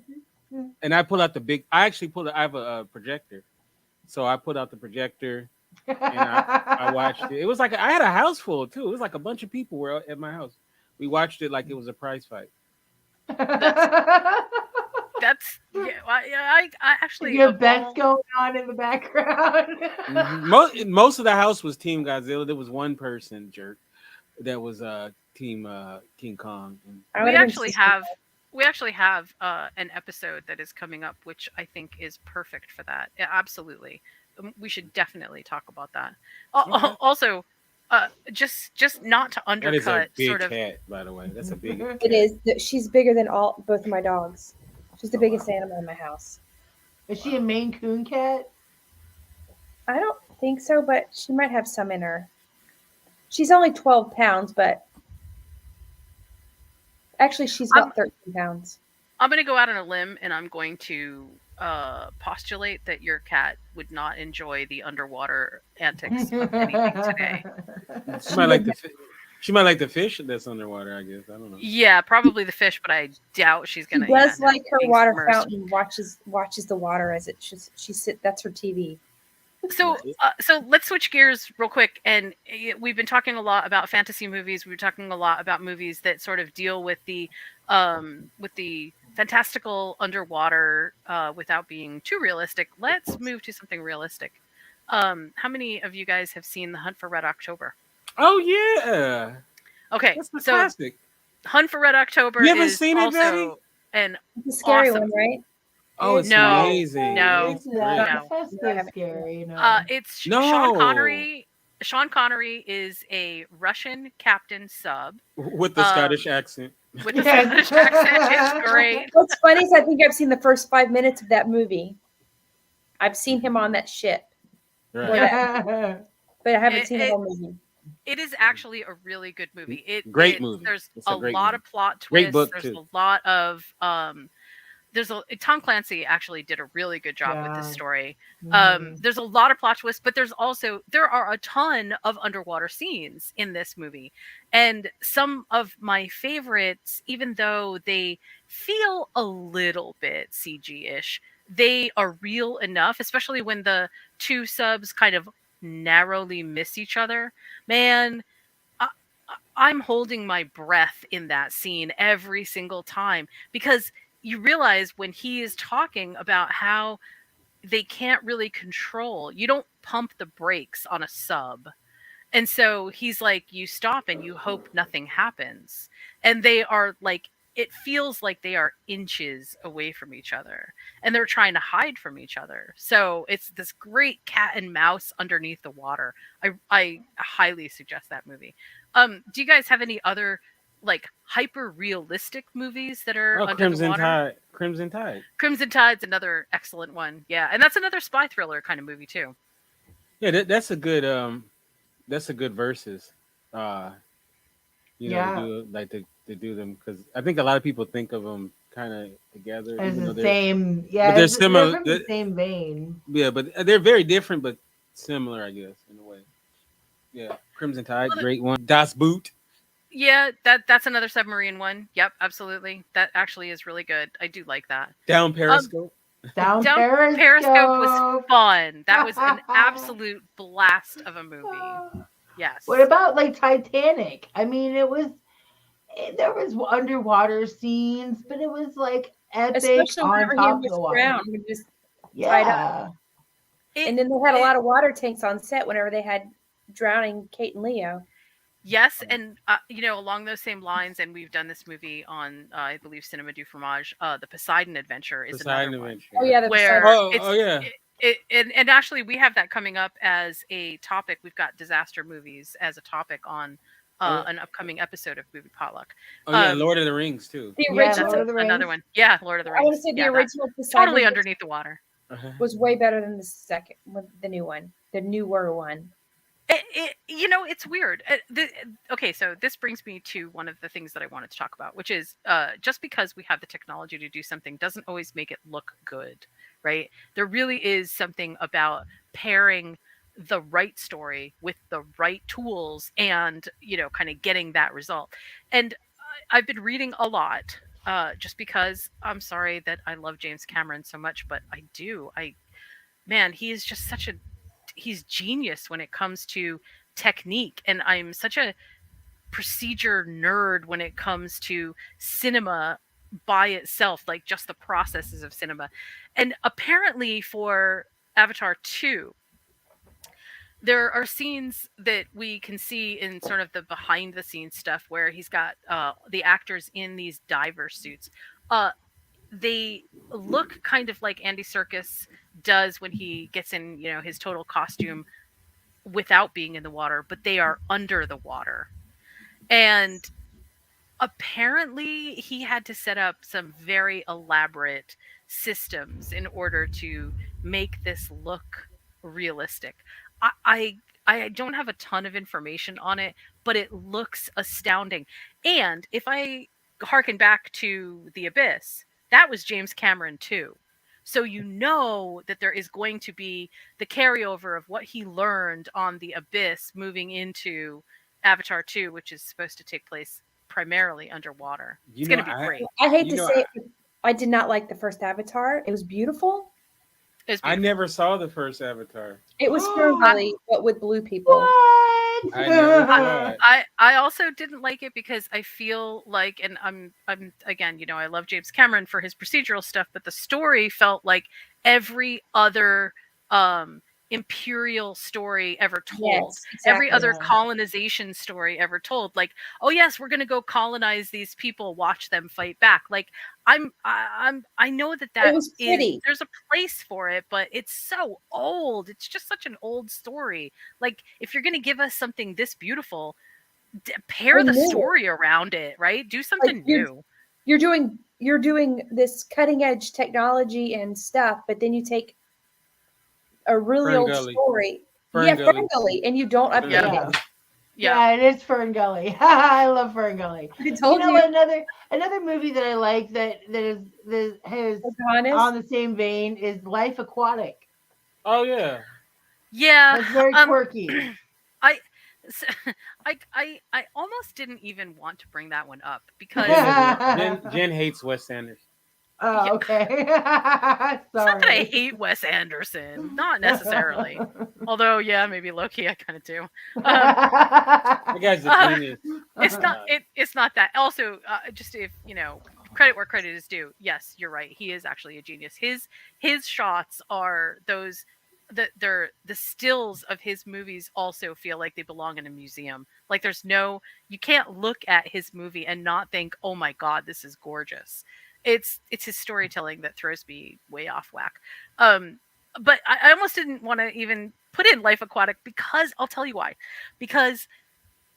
and I pulled out the big. I actually pulled. I have a projector, so I put out the projector and I watched it. It was like I had a house full too. It was like a bunch of people were at my house. We watched it like it was a prize fight. That's I actually Your of bets all- going on in the background. Most of the house was Team Godzilla. There was one person jerk that was Team King Kong. I we would've been actually just- have an episode that is coming up, which I think is perfect for that. Yeah, absolutely, we should definitely talk about that. Okay. Also, just not to That is a undercut big sort of. cat, by the way. That's a big. It is. She's bigger than both of my dogs. She's the biggest animal in my house. Is she a Maine Coon cat? I don't think so, but she might have some in her. She's only 12 pounds, but actually she's about 13 pounds. I'm going to go out on a limb, and I'm going to postulate that your cat would not enjoy the underwater antics of anything today. She might like the fish that's underwater. I guess I don't know. Yeah, probably the fish, but I doubt she's She gonna. does end up like her being water submersed. fountain. Watches the water as it that's her TV. So let's switch gears real quick, and we've been talking a lot about fantasy movies. We've been talking a lot about movies that sort of deal with the fantastical underwater without being too realistic. Let's move to something realistic. How many of you guys have seen The Hunt for Red October? Oh yeah, Okay, that's so fantastic. Hunt for Red October You haven't is seen it, also Betty? an It's a scary Awesome. one, right? Oh, it's No, amazing. no, It's That's great. that's No, I so haven't. scary. You know. It's No. Sean Connery. Sean Connery is a Russian captain sub With the Um, Scottish accent. with a Yes. Scottish accent. It's great. What's funny is I think I've seen the first 5 minutes of that movie. I've seen him on that ship, Right. but I haven't It- seen the whole movie. It is actually a really good movie. Great movie. There's It's a a great lot movie. of plot twists. Great book, There's too. a lot of Tom Clancy actually did a really good job with this Yeah. story. Mhm. There's a lot of plot twists, but there are a ton of underwater scenes in this movie. And some of my favorites, even though they feel a little bit CG-ish, they are real enough, especially when the two subs kind of narrowly miss each other. Man, I'm holding my breath in that scene every single time, because you realize when he is talking about how they can't really control, you don't pump the brakes on a sub. And so he's like, you stop and you hope nothing happens. And they are like, it feels like they are inches away from each other and they're trying to hide from each other. So it's this great cat and mouse underneath the water. I highly suggest that movie. Do you guys have any other like hyper realistic movies that are Oh, under Crimson the water? Tide. Crimson Tide. Crimson Tide's another excellent one. Yeah, and that's another spy thriller kind of movie too. Yeah, that's a good versus. Yeah. To do like to do them, because I think a lot of people think of them kind of together. As even though the they're- same, yeah, but they're it's- similar- They're from the they're- same vein. Yeah, but they're very different, but similar, I guess, in a way. Yeah, Crimson Tide, Well, great one. Das Boot. Yeah, that's another submarine one. Yep, absolutely. That actually is really good. I do like that. Down Periscope. Down Down Periscope. Periscope was fun. That was an absolute blast of a movie. Yes. What about like Titanic? I mean, there was underwater scenes, but it was like epic Especially on whenever he top of was the water. drowned. He was tied Yeah. It- And then they had a lot of water tanks on set whenever they had drowning Kate and Leo. Yes, and along those same lines, and we've done this movie on, I believe, Cinema du Fromage. The Poseidon Adventure is another Poseidon one Oh Adventure. yeah, the Poseidon. where Oh yeah. and actually we have that coming up as a topic. We've got disaster movies as a topic on Oh, an upcoming episode of Movie Potluck. oh yeah. Um, Lord of the Rings too. The Yeah, that's Lord original, of the another Rings. one. Yeah, Lord of the I want to Rings. say the Yeah, that original Poseidon totally underneath the water. Uh-huh. was way better than the second, the new one, the newer one. It's weird. Okay, so this brings me to one of the things that I wanted to talk about, which is just because we have the technology to do something doesn't always make it look good, right? There really is something about pairing the right story with the right tools and, kind of getting that result. And I've been reading a lot just because I'm sorry that I love James Cameron so much, but I do. Man, he is just such a he's genius when it comes to technique, and I'm such a procedure nerd when it comes to cinema by itself, like just the processes of cinema. And apparently for Avatar 2, there are scenes that we can see in sort of the behind the scenes stuff where he's got the actors in these diver suits. Uh, they look kind of like Andy Serkis does when he gets in, his total costume without being in the water, but they are under the water. And apparently, he had to set up some very elaborate systems in order to make this look realistic. I, I I don't have a ton of information on it, but it looks astounding. And if I harken back to The Abyss, that was James Cameron too. So you know that there is going to be the carryover of what he learned on The Abyss moving into Avatar 2, which is supposed to take place primarily underwater. You It's know, going to be great. I hate you to know, say it, but I did not like the first Avatar. It was beautiful. It's I beautiful. never saw the first Avatar. It was I, Ferngully, but with blue people. What? I never saw it. I also didn't like it because I feel like, and I'm again, I love James Cameron for his procedural stuff, but the story felt like every other um imperial story ever told, Yes, every exactly. other Yeah. colonization story ever told. Like, oh yes, we're gonna go colonize these people, watch them fight back. Like, I know that It that was is pretty. there's a place for it, but it's so old. It's just such an old story. Like, if you're going to give us something this beautiful, pair And the new. story around it, right? Do Like something new. you're doing this cutting edge technology and stuff, but then you take a really old Ferngully. story, yeah, Ferngully. Ferngully, and you don't Yeah, update it. Yeah. yeah. Yeah, it is Ferngully. I love Ferngully. I You told know you, what? Another movie that I like that has Pocahontas. on the same vein is Life Aquatic. Oh yeah. Yeah. That's very Um quirky. I s- I almost didn't even want to bring that one up Jen because doesn't. Jen hates Wes Anderson. Oh, yeah, okay. it's not that I Sorry. hate Wes Anderson, not necessarily. Although, yeah, maybe low-key I kind of do. Um That guy's a uh, genius. it's not that. Also, just if credit where credit is due. Yes, you're right. He is actually a genius. His shots are those the stills of his movies also feel like they belong in a museum. Like, you can't look at his movie and not think, oh my god, this is gorgeous. It's his storytelling that throws me way off whack. Um, but I almost didn't want to even put in Life Aquatic because I'll tell you why. Because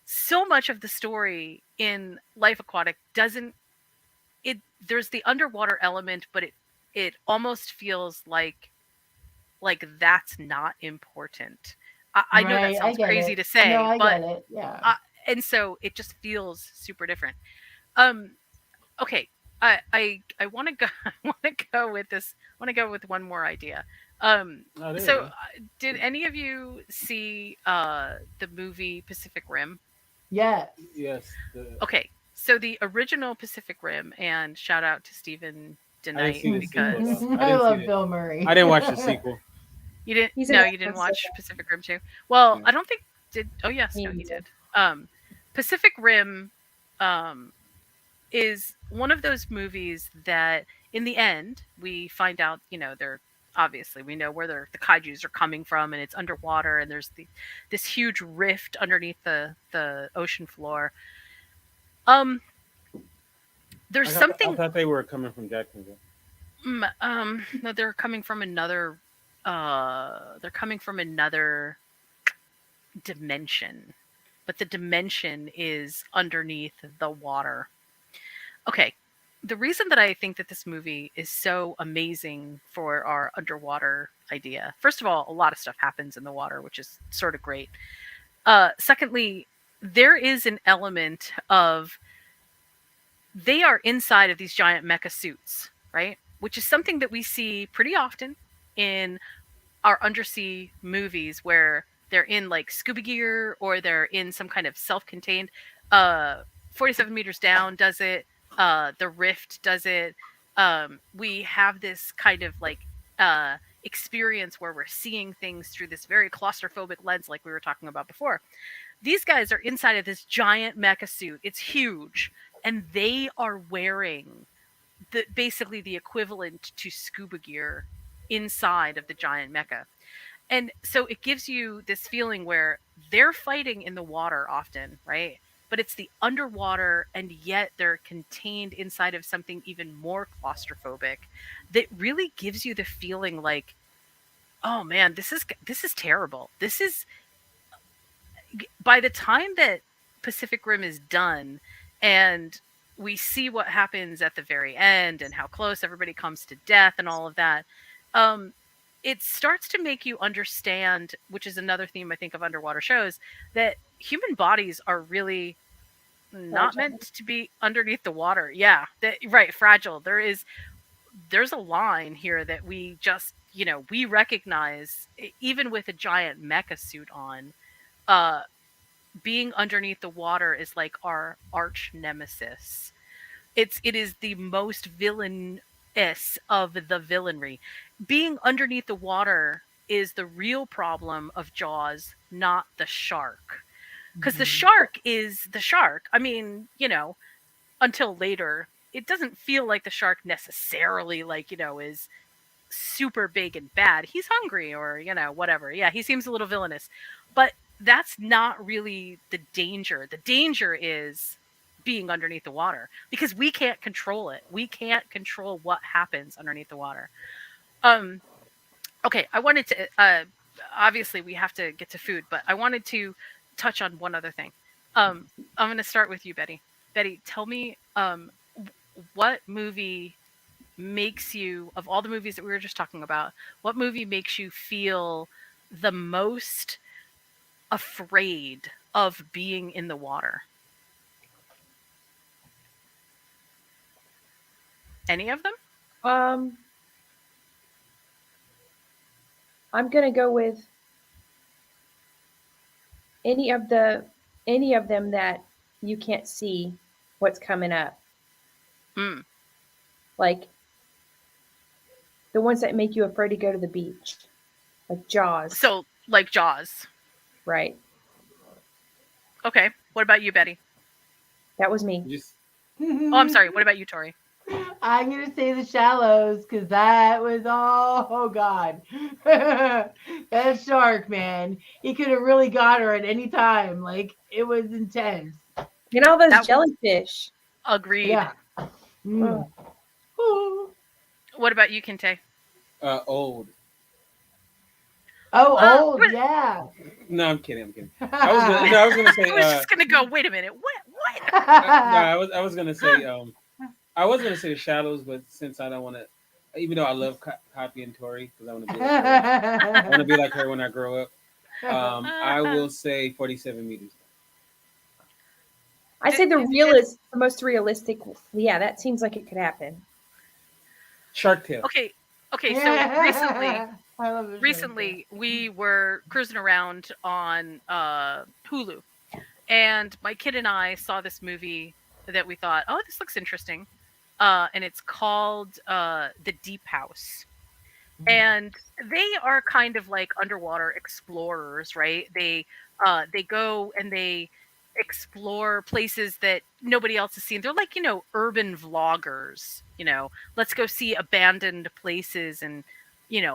so much of the story in Life Aquatic doesn't it there's the underwater element, but it almost feels like that's not important. I know that Right, I sounds get crazy it. to No, say, I but get it. Yeah. and so it just feels super different. Um, okay, I want to go. I want to go with this. I want to go with one more idea. Oh, there you So go. did any of you see the movie Pacific Rim? Yes. Yes. The, Okay, so the original Pacific Rim, and shout out to Stephen I didn't DeKnight see the sequel because though. I I didn't see love it. Bill Murray. I didn't watch the sequel. you didn't. He's an No, you didn't excellent watch singer. Pacific Rim 2. Well, No. I don't think did. Oh yes, Me no, he neither. did. Pacific Rim, um, is one of those movies that, in the end, we find out. They're obviously we know where the kaijus are coming from, and it's underwater, and there's this huge rift underneath the ocean floor. Um, there's I something. thought they were coming from Jacksonville. No, they're coming from another. They're coming from another dimension, but the dimension is underneath the water. Okay. The reason that I think that this movie is so amazing for our underwater idea, first of all, a lot of stuff happens in the water, which is sort of great. Secondly, there is an element of they are inside of these giant mecha suits, right? Which is something that we see pretty often in our undersea movies where they're in like scuba gear or they're in some kind of self-contained. uh 47 meters down does it. The Rift does it. We have this kind of like experience where we're seeing things through this very claustrophobic lens like we were talking about before. These guys are inside of this giant mecha suit. It's huge, and they are wearing basically the equivalent to scuba gear inside of the giant mecha. And so it gives you this feeling where they're fighting in the water often, right? But it's the underwater, and yet they're contained inside of something even more claustrophobic that really gives you the feeling like, oh man, this is terrible. This is, by the time that Pacific Rim is done and we see what happens at the very end and how close everybody comes to death and all of that, um, it starts to make you understand, which is another theme I think of underwater shows, that human bodies are really not Fragile. meant to be underneath the water. Yeah, right, fragile. There's a line here that we just, we recognize even with a giant mecha suit on. Uh, Being underneath the water is like our arch nemesis. It is the most villainous of the villainry. Being underneath the water is the real problem of Jaws, not the shark. Because the Mhm. shark is the shark. I mean, until later, it doesn't feel like the shark necessarily like, is super big and bad. He's hungry or, whatever. Yeah, he seems a little villainous. But that's not really the danger. The danger is being underneath the water because we can't control it. We can't control what happens underneath the water. Um okay, I wanted to obviously we have to get to food, but I wanted to touch on one other thing. I'm going to start with you, Betty. Betty, tell me what movie makes you, of all the movies that we were just talking about, what movie makes you feel the most afraid of being in the water? Any of them? Um, I'm gonna go with any of the any of them that you can't see what's coming up. Mm. Like the ones that make you afraid to go to the beach. Like Jaws, So, like Jaws. right? Okay. What about you, Betty? That was me. Just Oh, I'm sorry. What about you, Tori? I'm gonna say The Shallows because that was oh god, that shark man. He could have really got her at any time. Like it was intense. And all those That was jellyfish. agreed. Yeah. Mm. Oh, Ooh. What about you, Kinte? old. Oh, old, What? yeah. No, I'm kidding. I'm kidding. I was gonna say. I was just gonna go. Wait a minute. What? No, I was gonna say. I was gonna say the Shadows, but since I don't want to, even though I love copying Tori because I want to be like her. I want to be like her when I grow up. I will say 47 meters. I say the It's the most realistic. Yeah, that seems like it could happen. Shark Tale. okay. Okay. So recently, I love this recently we were cruising around on Hulu, and my kid and I saw this movie that we thought, oh, this looks interesting, and it's called The Deep House. And they are kind of like underwater explorers, right? They go and they explore places that nobody else has seen. They're like, urban vloggers, let's go see abandoned places and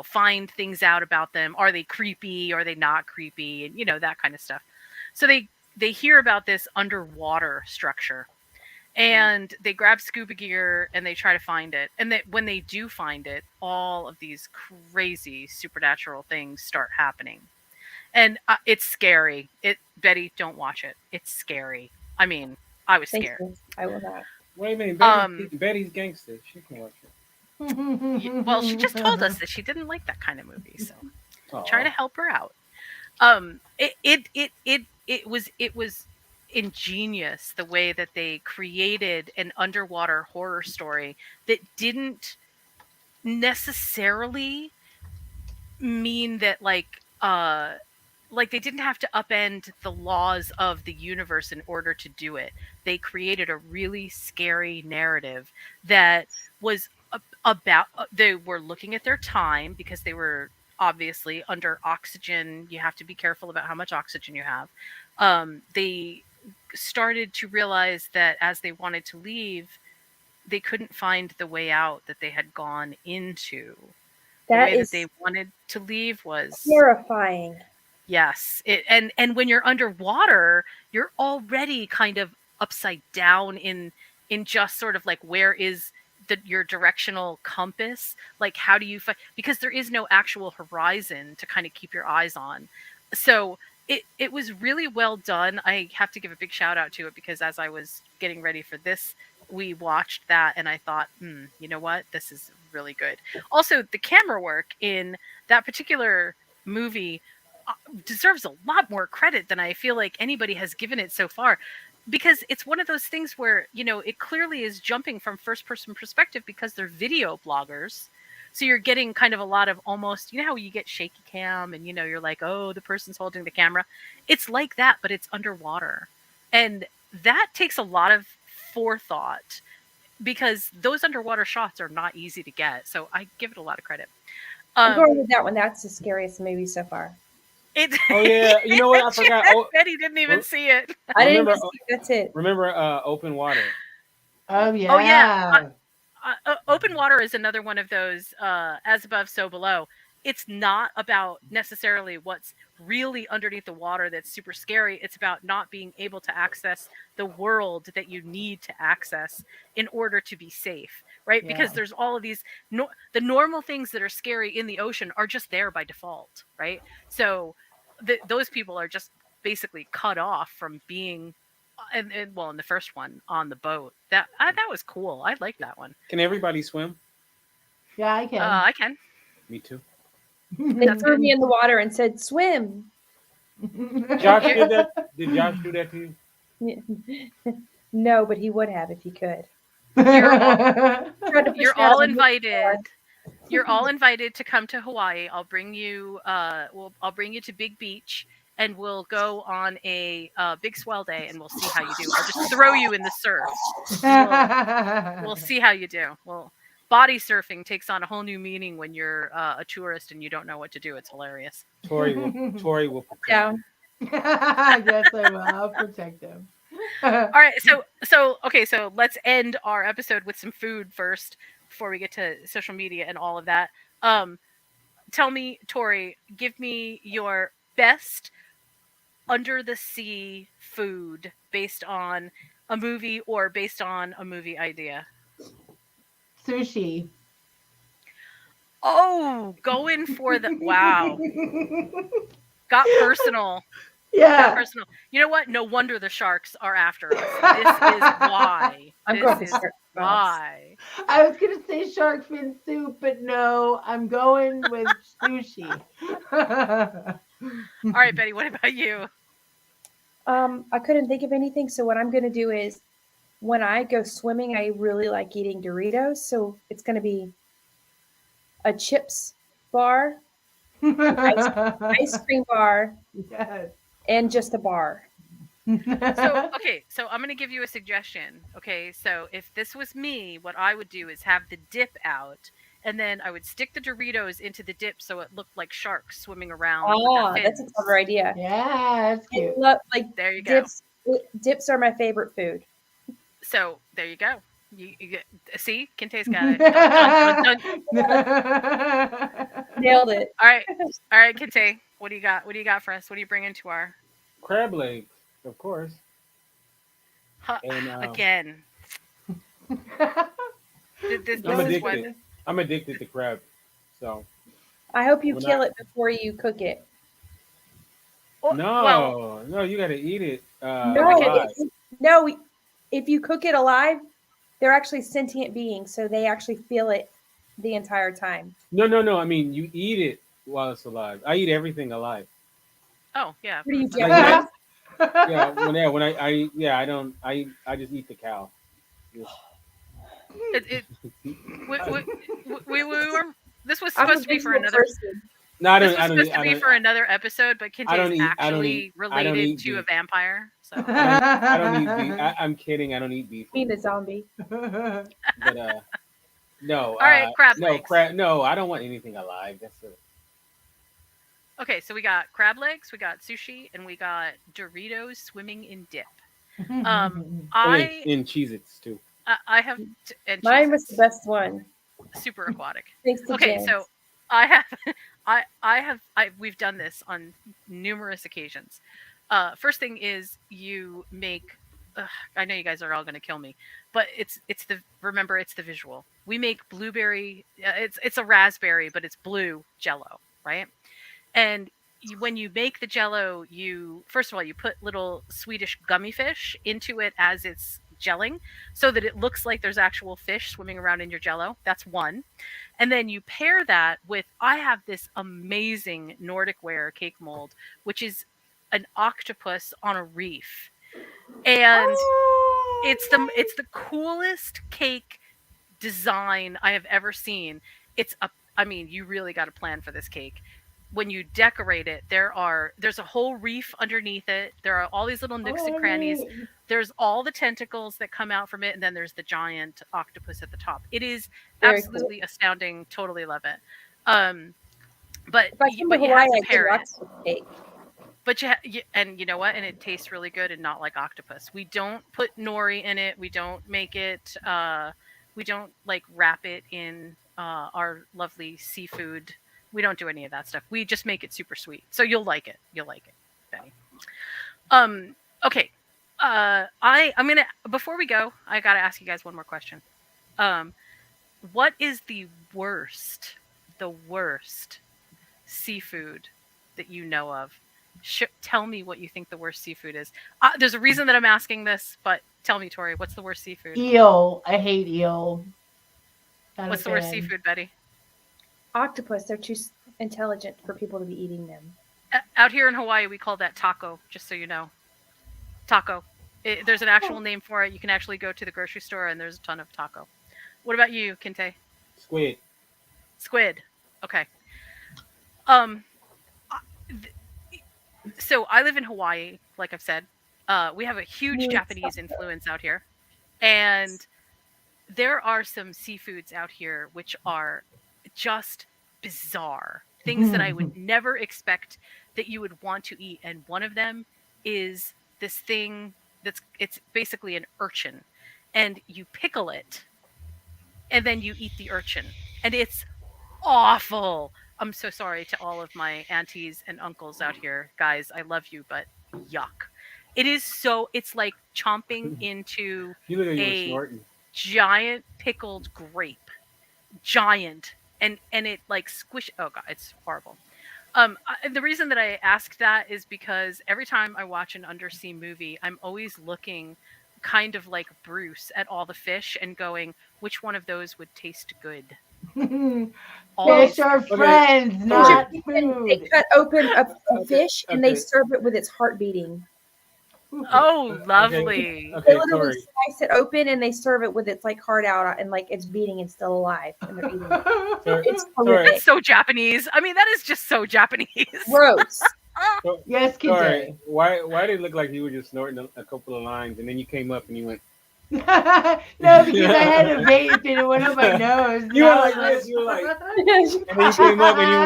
find things out about them. Are they creepy? Are they not creepy? And that kind of stuff. So they hear about this underwater structure, and they grab scuba gear and they try to find it. And that when they do find it, all of these crazy supernatural things start happening. And it's scary. Betty, don't watch it. It's scary. I mean, I was Thank scared. you. I will not. Wait a minute, Betty's gangster. She can watch Well, she just told us that she didn't like that kind of movie, so it. try to help her out. It was ingenious the way that they created an underwater horror story that didn't necessarily mean that like they didn't have to upend the laws of the universe in order to do it. They created a really scary narrative that was about they were looking at their time, because they were obviously under oxygen. You have to be careful about how much oxygen you have. They started to realize that as they wanted to leave, they couldn't find the way out that they had gone into. The That way that is they wanted to leave was terrifying. yes. And when you're underwater, you're already kind of upside down in just sort of like, where is your directional compass? Like, how do you find, because there is no actual horizon to kind of keep your eyes on. So it was really well done. I have to give a big shout out to it, because as I was getting ready for this, we watched that and I thought, you know what? This is really good. Also, the camera work in that particular movie deserves a lot more credit than I feel like anybody has given it so far, because it's one of those things where it clearly is jumping from first person perspective because they're video bloggers. So you're getting kind of a lot of almost, how you get shaky cam and you're like, oh, the person's holding the camera. It's like that, but it's underwater. And that takes a lot of forethought, because those underwater shots are not easy to get. So I give it a lot of credit. I'm going with that one. That's the scariest movie so far. Oh yeah, you know what? I forgot. Betty didn't even see it. I didn't even see it. That's it. Remember Open Water? Oh yeah. Oh yeah. Open Water is another one of those, as above, so below. It's not about necessarily what's really underneath the water that's super scary. It's about not being able to access the world that you need to access in order to be safe, right? Yeah. Because there's all of these, the normal things that are scary in the ocean are just there by default, right? So those people are just basically cut off from being, and well, in the first one on the boat, that was cool. I like that one. Can everybody swim? Yeah, I can. I can. Me too. They threw me in the water and said, swim. Josh did that? Did Josh do that to you? No, but he would have if he could. You're all invited. You're all invited to come to Hawaii. I'll bring you. I'll bring you to Big Beach, and we'll go on a big swell day, and we'll see how you do. I'll just throw you in the surf. We'll see how you do. Well, body surfing takes on a whole new meaning when you're a tourist and you don't know what to do. It's hilarious. Tori will protect down. Yes, I will. I'll protect him. All right, so okay, so let's end our episode with some food first before we get to social media and all of that. Tell me, Tori, give me your best under the sea food based on a movie or based on a movie idea. Sushi. Oh, going for the wow. Got personal. Yeah. Got personal. You know what? No wonder the sharks are after us. This is why. This is why. I was gonna say shark fin soup, but no, I'm going with sushi. All right, Betty, what about you? I couldn't think of anything, so what I'm gonna do is, when I go swimming, I really like eating Doritos, so it's going to be a chips bar, ice cream bar, yes. and just a bar. So I'm going to give you a suggestion. Okay, so if this was me, what I would do is have the dip out, and then I would stick the Doritos into the dip so it looked like sharks swimming around. Oh, that's a clever idea. Yeah, that's cute. There you go. Dips are my favorite food. So there you go. You see, Kinte's got it. Dun, dun, dun. Nailed it. All right, Kente. What do you got? What do you got for us? What do you bring into our Crab legs, of course. huh, And again? I'm This is what. addicted. I'm addicted to crab. So I hope you when I kill it before you cook it. Well, no, you gotta eat it No, okay. alive. no. If you cook it alive, they're actually sentient beings, so they actually feel it the entire time. No. I mean, you eat it while it's alive. I eat everything alive. Oh yeah. What are you, That makes Like when I sense. Japanese? I don't I just eat the cow. Just, It we we, we were. This was I'm a supposed to be for visual another. person. no, This was supposed to be for another episode, but I Kente is don't eat actually I don't related eat to a beef. vampire. So I don't eat beef. I'm kidding. I don't eat beef. Being a zombie. But no, all right, crab no legs. crab. No, I don't want anything alive. That's a Okay, so we got crab legs, we got sushi, and we got Doritos swimming in dip. oh yeah, I and Cheez-Its too. I have and Mine was the Cheez-Its, best one. super aquatic. Thanks to Okay, so James. I have I we've done this on numerous occasions. First thing is you make. I know you guys are all going to kill me, but it's the remember it's the visual. We make blueberry. It's a raspberry, but it's blue Jello, right? And when you make the jello, you first of all you put little Swedish gummy fish into it as it's gelling, so that it looks like there's actual fish swimming around in your jello. That's one. And then you pair that with I have this amazing Nordic ware cake mold, which is an octopus on a reef, and it's the coolest cake design I have ever seen. It's a I mean, you really got to plan for this cake. When you decorate it, there's a whole reef underneath it. There are all these little nooks and crannies. There's all the tentacles that come out from it, and then there's the giant octopus at the top. It is Very cool. absolutely astounding. Totally love it. Um, but If I come to but you Hawaii, have to I get pair it. octopus cake. But and you know what? And it tastes really good and not like octopus. We don't put nori in it. We don't make it. We don't like wrap it in our lovely seafood. We don't do any of that stuff. We just make it super sweet. So you'll like it. You'll like it, Benny. Okay. I'm gonna before we go, I gotta ask you guys one more question. Um, what is the worst seafood that you know of? Tell me what you think the worst seafood is. There's a reason that I'm asking this, but tell me, Tori, what's the worst seafood? Eel. I hate eel. Not What's a the worst fan. seafood, Betty? Octopus, they're too intelligent for people to be eating them. Out here in Hawaii, we call that taco, just so you know. Taco. There's an actual name for it. You can actually go to the grocery store and there's a ton of taco. What about you, Kente? Squid. Squid. Okay. Um, so I live in Hawaii, like I've said. We have a huge Japanese influence out here. And there are some seafoods out here which are just bizarre. Things that I would never expect that you would want to eat. And one of them is this thing it's basically an urchin. And you pickle it and then you eat the urchin. And it's awful. I'm so sorry to all of my aunties and uncles out here. Guys, I love you, but yuck. It's like chomping into You look like you were a snorting. giant pickled grape. Giant. And it like squish. Oh god, it's horrible. The reason that I ask that is because every time I watch an undersea movie, I'm always looking kind of like Bruce at all the fish and going, which one of those would taste good? Always. Fish are Okay. friends, not food. They cut open a fish and they okay. serve it with its heart beating. Oh, lovely. They Okay, literally Tori. slice it open and they serve it with its like heart out and like it's beating and still alive and they're eating it. It's horrific. That's so Japanese. I mean, that is just so Japanese. Gross. Yes, Sorry. Kente. Why did it look like you were just snorting a couple of lines and then you came up and you went No, because I had a vape and it went up my nose. You were Now like it's this, you were like and then you came up and you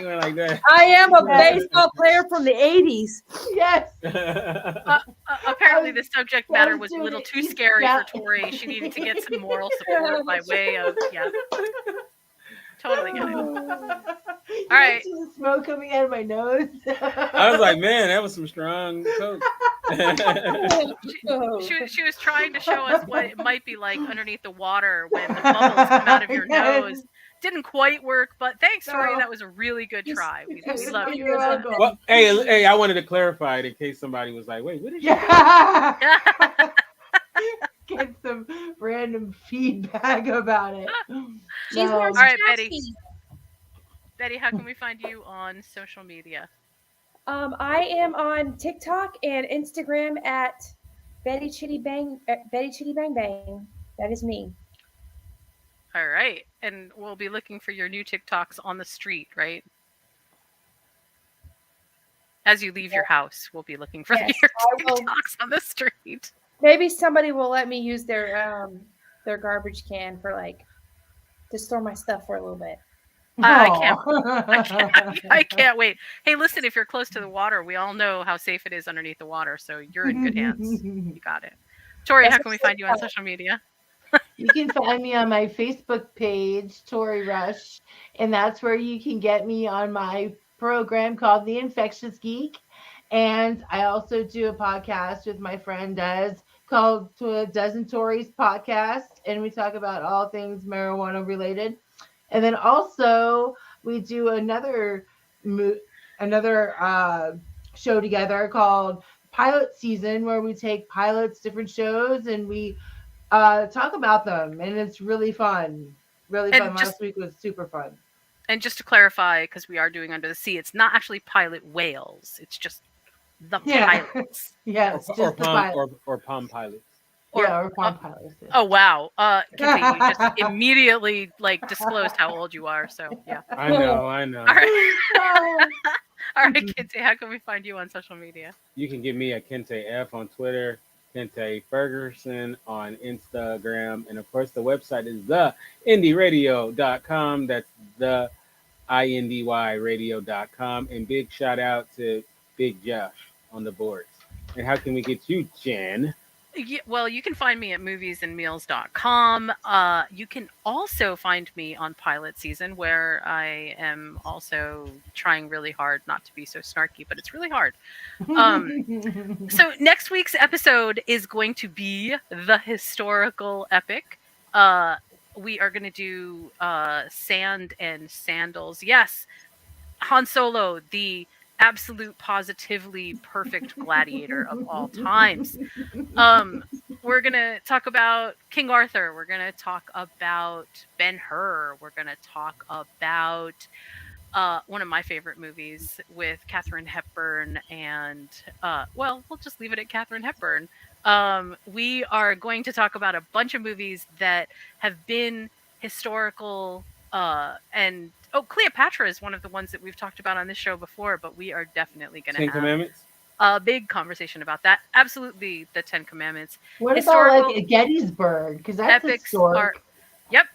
went like that. I am a Yeah. baseball player from the 80s. Yes. Apparently, the subject matter was a doing little it. too scary Yeah. for Tori. She needed to get some moral support by way of, yeah. Totally get it. All right. Imagine the smoke coming out of my nose. I was like, man, that was some strong coke. She was trying to show us what it might be like underneath the water when the bubbles come out of your Yes. nose. Didn't quite work, but thanks, Tori. No. That was a really good try. We love you. You're welcome. Well, hey, I wanted to clarify it in case somebody was like, wait, what did you say? Yeah. Get some random feedback about it. She's No. more All right, Betty. sassy. Betty, how can we find you on social media? I am on TikTok and Instagram at Betty Chitty Bang Bang. That is me. All right. And we'll be looking for your new TikToks on the street, right? As you leave your house, we'll be looking for Yes, your I will. TikToks on the street. Maybe somebody will let me use their garbage can for like to store my stuff for a little bit. I can't wait. Hey, listen, if you're close to the water, we all know how safe it is underneath the water, so you're in good hands. You got it. Tori, That's how can we find you on social media? You can find me on my Facebook page, Tori Rush, and that's where you can get me on my program called The Infectious Geek. And I also do a podcast with my friend Des called Dozen Tories Podcast, and we talk about all things marijuana related. And then also we do another show together called Pilot Season, where we take pilots, different shows, and we talk about them, and it's really fun. Really And fun. Last week was super fun. And just to clarify, because we are doing Under the Sea, it's not actually pilot whales. It's just the pilots. Yeah, it's just the pilot. Or Palm Pilots. Or Palm Pilots. Yeah. Oh wow, Kinsey, you just immediately like disclosed how old you are. So yeah. I know. All right. All right, Kinsey, how can we find you on social media? You can get me at Kente F on Twitter, Kente Ferguson on Instagram, and of course the website is theindyradio.com. That's the indyradio.com. And big shout out to Big Josh on the boards. And how can we get you, Jen? Yeah, well, you can find me at moviesandmeals.com. You can also find me on Pilot Season, where I am also trying really hard not to be so snarky, but it's really hard. So next week's episode is going to be the historical epic. We are going to do Sand and Sandals. Yes, Han Solo, the absolute positively perfect gladiator of all times. We're gonna talk about King Arthur. We're gonna talk about Ben-Hur. We're gonna talk about one of my favorite movies with Katharine Hepburn, and well, we'll just leave it at Katharine Hepburn. We are going to talk about a bunch of movies that have been historical and Cleopatra is one of the ones that we've talked about on this show before, but we are definitely going to have Commandments? a big conversation about that. Absolutely, the Ten Commandments. What about like Gettysburg? Because that's epics historic. are. Yep.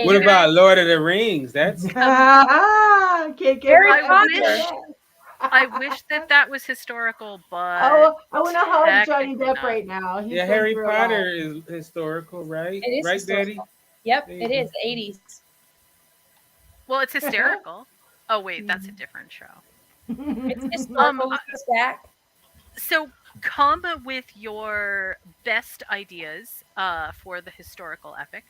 What about Lord of the Rings? That's Can't get I wish that was historical, but I want to hug Johnny Depp not. right now. He's Harry Potter is historical, right? It is right, historical. Daddy? Yep, it is. 80s. Well, it's hysterical. Oh wait, that's a different show. It's historical. It's back. So come with your best ideas for the historical epic.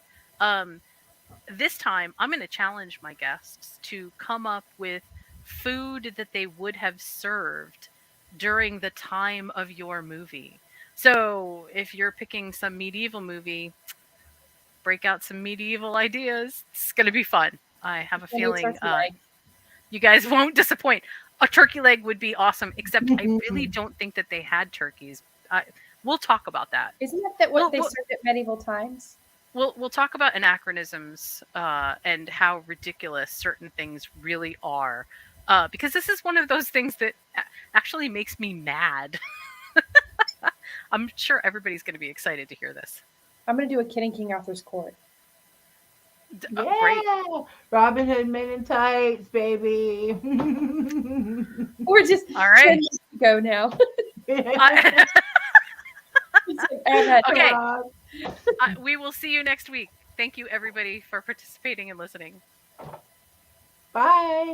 This time, I'm going to challenge my guests to come up with food that they would have served during the time of your movie. So if you're picking some medieval movie, break out some medieval ideas. It's going to be fun. I have a feeling you guys won't disappoint. A turkey leg would be awesome, except I really don't think that they had turkeys. We'll talk about that. Isn't that what they served at medieval times? We'll talk about anachronisms and how ridiculous certain things really are. Because this is one of those things that actually makes me mad. I'm sure everybody's going to be excited to hear this. I'm going to do a Kid in King Arthur's Court. Great. Robin Hood Men in Tights, baby. We're just all right. Go now. Okay. We will see you next week. Thank you, everybody, for participating and listening. Bye.